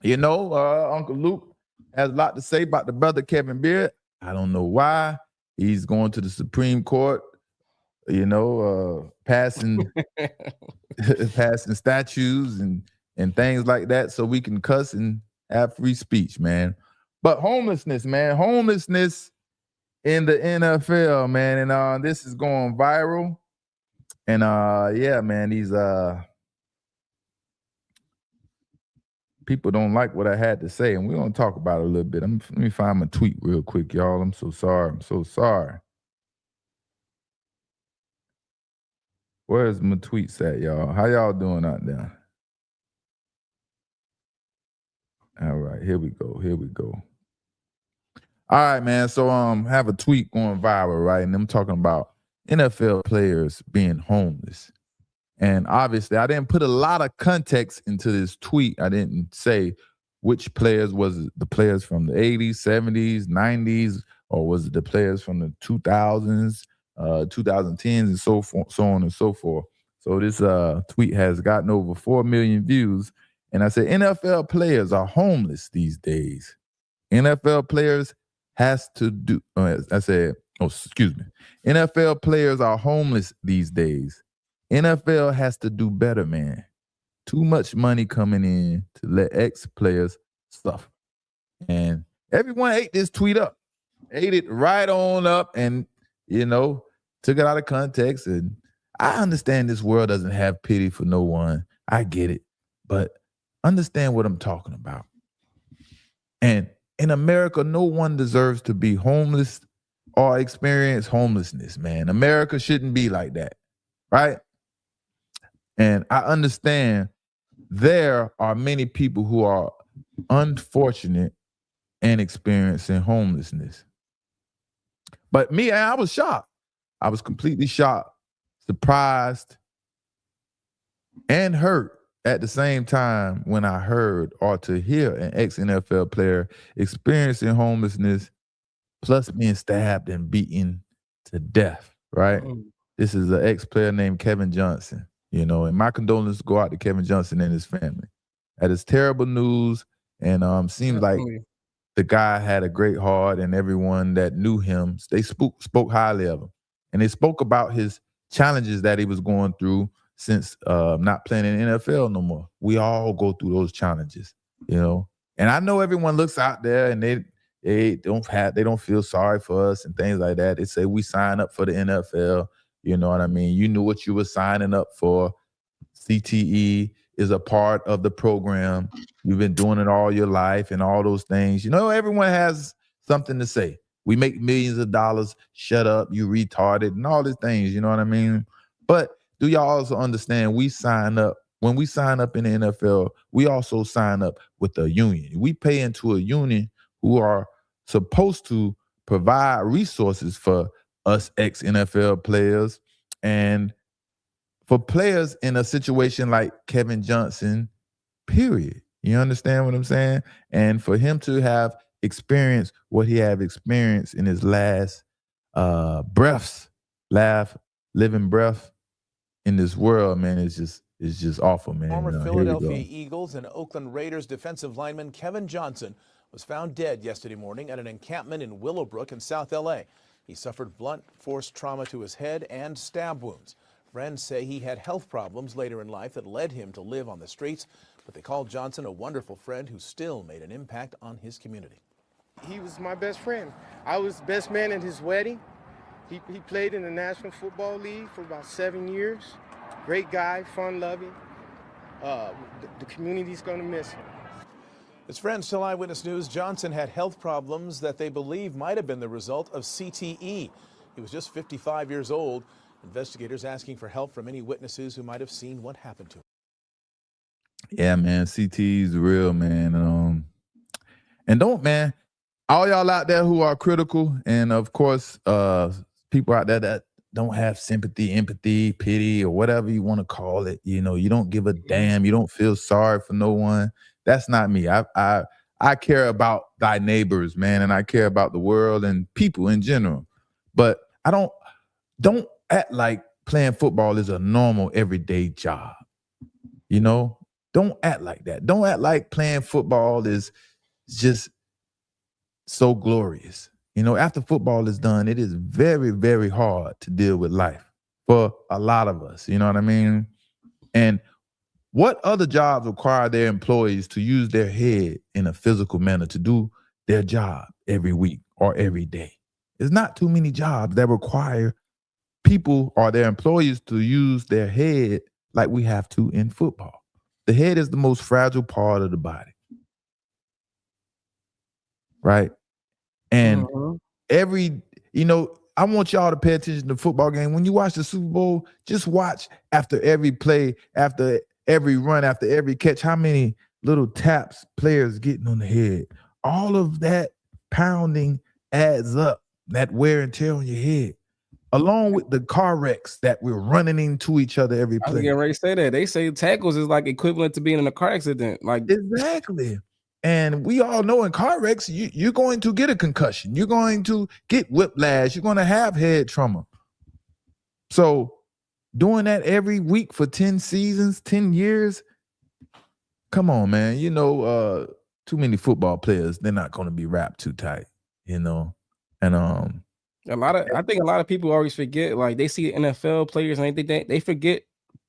Speaker 1: You know, Uncle Luke has a lot to say about the brother Kevin Beard. I don't know why. He's going to the Supreme Court, you know, passing statutes and things like that so we can cuss and have free speech, man. But homelessness, man. Homelessness in the NFL, man. And this is going viral. And yeah, man, these people don't like what I had to say, and we're gonna talk about it a little bit. Let me find my tweet real quick, y'all. I'm so sorry. I'm so sorry. Where's my tweets at, y'all? How y'all doing out there? All right, here we go. Here we go. All right, man. So have a tweet going viral, right? And I'm talking about NFL players being homeless. And obviously, I didn't put a lot of context into this tweet. I didn't say which players was it the players from the 80s, 70s, 90s, or was it the players from the 2000s, 2010s, and so on and so forth. So this tweet has gotten over 4 million views. And I said, NFL players are homeless these days. NFL players has to do, NFL players are homeless these days. NFL has to do better, man. Too much money coming in to let ex-players suffer. And everyone ate this tweet up. Ate it right on up and, took it out of context. And I understand this world doesn't have pity for no one. I get it. But understand what I'm talking about. And in America, no one deserves to be homeless or experience homelessness, man. America shouldn't be like that, right? And I understand there are many people who are unfortunate and experiencing homelessness. But me, I was shocked. I was completely shocked, surprised, and hurt at the same time when I heard or to hear an ex-NFL player experiencing homelessness plus being stabbed and beaten to death, right? This is an ex-player named Kevin Johnson. And my condolences go out to Kevin Johnson and his family. That is terrible news, and seems like the guy had a great heart, and everyone that knew him, they spoke highly of him. And they spoke about his challenges that he was going through since not playing in the NFL no more. We all go through those challenges, And I know everyone looks out there and they don't feel sorry for us and things like that. They say we sign up for the NFL. You know what I mean? You knew what you were signing up for. CTE is a part of the program. You've been doing it all your life and all those things. Everyone has something to say. We make millions of dollars. Shut up, you retarded, and all these things. You know what I mean? But do y'all also understand when we sign up in the NFL, we also sign up with a union. We pay into a union who are supposed to provide resources for us ex-NFL players, and for players in a situation like Kevin Johnson, period. You understand what I'm saying? And for him to have experienced what he have experienced in his last living breath in this world, man, it's just awful, man.
Speaker 9: Former Philadelphia Eagles and Oakland Raiders defensive lineman Kevin Johnson was found dead yesterday morning at an encampment in Willowbrook in South LA. He suffered blunt force trauma to his head and stab wounds. Friends say he had health problems later in life that led him to live on the streets, but they called Johnson a wonderful friend who still made an impact on his community.
Speaker 10: He was my best friend. I was best man at his wedding. He played in the National Football League for about 7 years. Great guy, fun-loving. The community's going to miss him.
Speaker 9: His friends tell Eyewitness News Johnson had health problems that they believe might have been the result of CTE. He was just 55 years old. Investigators asking for help from any witnesses who might have seen what happened to him.
Speaker 1: Yeah, man, CTE is real, man. And man, all y'all out there who are critical, and of course, people out there that don't have sympathy, empathy, pity, or whatever you want to call it. You don't give a damn. You don't feel sorry for no one. That's not me. I care about thy neighbors, man, and I care about the world and people in general. But I don't act like playing football is a normal everyday job. Don't act like that. Don't act like playing football is just so glorious. After football is done, it is very, very hard to deal with life for a lot of us. You know what I mean? And what other jobs require their employees to use their head in a physical manner to do their job every week or every day? There's not too many jobs that require people or their employees to use their head like we have to in football. The head is the most fragile part of the body. right? And
Speaker 2: Mhm.
Speaker 1: I want y'all to pay attention to the football game. When you watch the Super Bowl, just watch after every play, after every run, after every catch, how many little taps players getting on the head. All of that pounding adds up, that wear and tear on your head, along with the car wrecks that we're running into each other every
Speaker 2: I was
Speaker 1: play.
Speaker 2: getting ready to say that. They say tackles is like equivalent to being in a car accident. Like
Speaker 1: Exactly. And we all know in car wrecks, you're going to get a concussion. You're going to get whiplash. You're going to have head trauma. So doing that every week for 10 seasons, 10 years, come on, man. Too many football players, they're not going to be wrapped too tight, And
Speaker 2: I think a lot of people always forget, like they see NFL players and they forget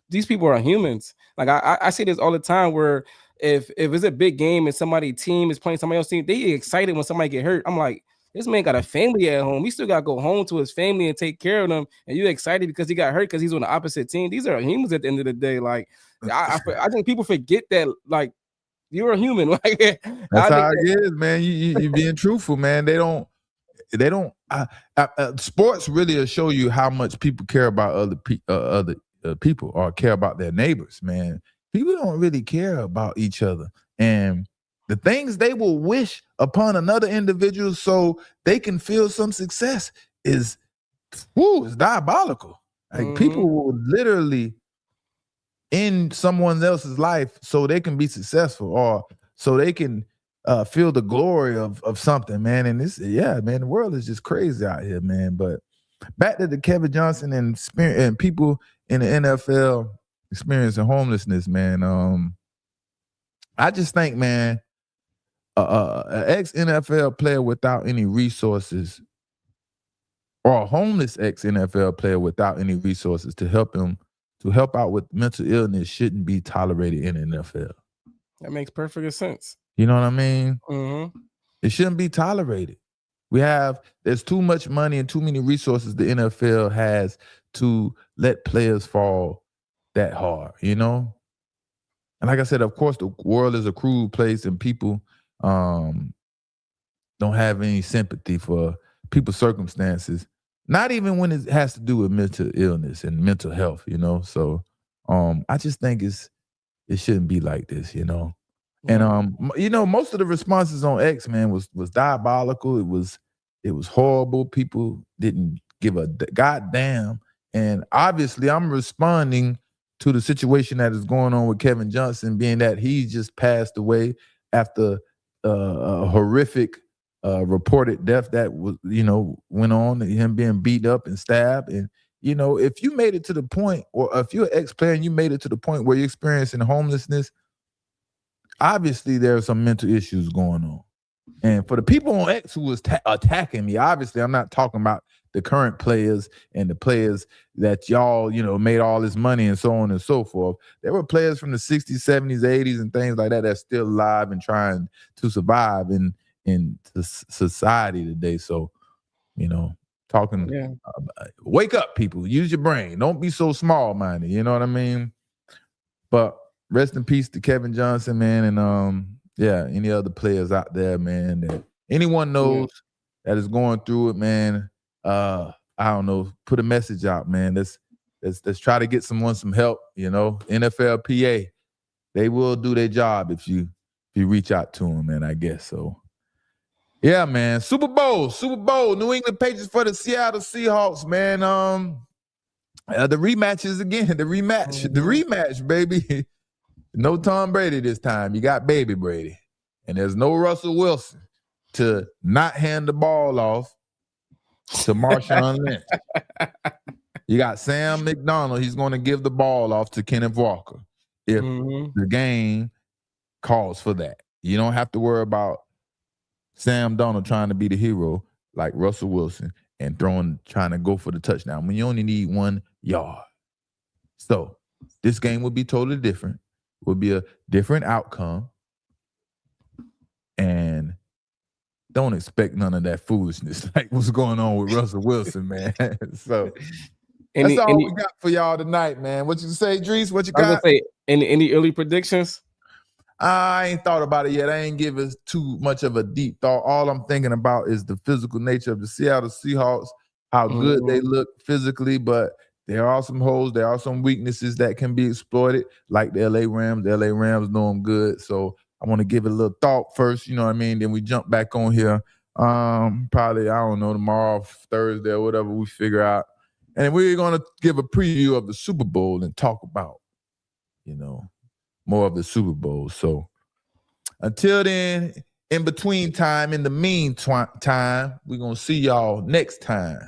Speaker 2: these people are humans. Like I see this all the time where if it's a big game and somebody team is playing somebody else's team, they get excited when somebody get hurt. I'm like, this man got a family at home. He still got to go home to his family and take care of them. And you excited because he got hurt because he's on the opposite team. These are humans at the end of the day. Like I think people forget that like you're a human. Like
Speaker 1: that's how it is, man. You being truthful, man. They don't. Sports really will show you how much people care about other people or care about their neighbors, man. People don't really care about each other, and the things they will wish upon another individual so they can feel some success is diabolical. Like people will literally end someone else's life so they can be successful or so they can feel the glory of something, man. And the world is just crazy out here, man. But back to the Kevin Johnson and people in the NFL experiencing homelessness, man. I just think, man, an ex-NFL player without any resources or a homeless ex-NFL player without any resources to help out with mental illness shouldn't be tolerated in the NFL.
Speaker 2: That makes perfect sense.
Speaker 1: You know what I mean?
Speaker 2: Mm-hmm.
Speaker 1: It shouldn't be tolerated. There's too much money and too many resources the NFL has to let players fall that hard, And like I said, of course, the world is a cruel place and people don't have any sympathy for people's circumstances, not even when it has to do with mental illness and mental health, So I just think it shouldn't be like this, And most of the responses on X, man, was diabolical. It was horrible. People didn't give a goddamn. And obviously, I'm responding to the situation that is going on with Kevin Johnson, being that he just passed away after a horrific reported death that was, went on, him being beat up and stabbed. And if you made it to the point, or if you're an ex-player and you made it to the point where you're experiencing homelessness, obviously there are some mental issues going on. And for the people on X who was attacking me, obviously I'm not talking about the current players and the players that y'all, made all this money and so on and so forth. There were players from the 60s, 70s, 80s and things like that that's still alive and trying to survive in society today. So, wake up, people. Use your brain. Don't be so small-minded. You know what I mean? But rest in peace to Kevin Johnson, man, and any other players out there, man, that anyone knows that is going through it, man. I don't know, put a message out, man. Let's try to get someone some help, NFLPA. They will do their job if you reach out to them, man, I guess. So yeah, man. Super Bowl, New England Patriots for the Seattle Seahawks, man. The rematches again, the rematch, baby. No Tom Brady this time. You got baby Brady. And there's no Russell Wilson to not hand the ball off to Marshawn Lynch. You got Sam McDonald. He's going to give the ball off to Kenneth Walker if the game calls for that. You don't have to worry about Sam Darnold trying to be the hero like Russell Wilson and trying to go for the touchdown when you only need 1 yard. So this game would be totally different. Will be a different outcome, and don't expect none of that foolishness like what's going on with Russell Wilson, man. So that's all we got for y'all tonight, man. What you say, Drees? What you got?
Speaker 2: I was gonna say, any early predictions?
Speaker 1: I ain't thought about it yet. I ain't give it too much of a deep thought. All I'm thinking about is the physical nature of the Seattle Seahawks, how good they look physically, but there are some holes, there are some weaknesses that can be exploited, like the LA Rams. The LA Rams know them good, so I want to give it a little thought first, you know what I mean? Then we jump back on here. Probably, I don't know, tomorrow, Thursday, or whatever we figure out. And we're going to give a preview of the Super Bowl and talk about, you know, more of the Super Bowl. So until then, in between time, in the meantime, we're going to see y'all next time,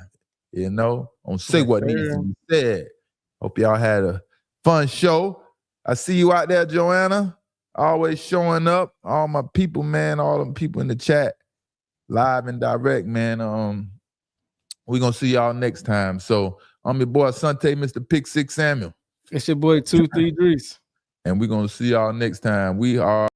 Speaker 1: you know, on Say What Needs to Be Said. Hope y'all had a fun show. I see you out there, Joanna, always showing up. All my people, man, all them people in the chat, live and direct, man. We're going to see y'all next time. So I'm your boy, Sante, Mr. Pick Six Samuel.
Speaker 2: It's your boy, 2-3 Dries.
Speaker 1: And we're going to see y'all next time. We are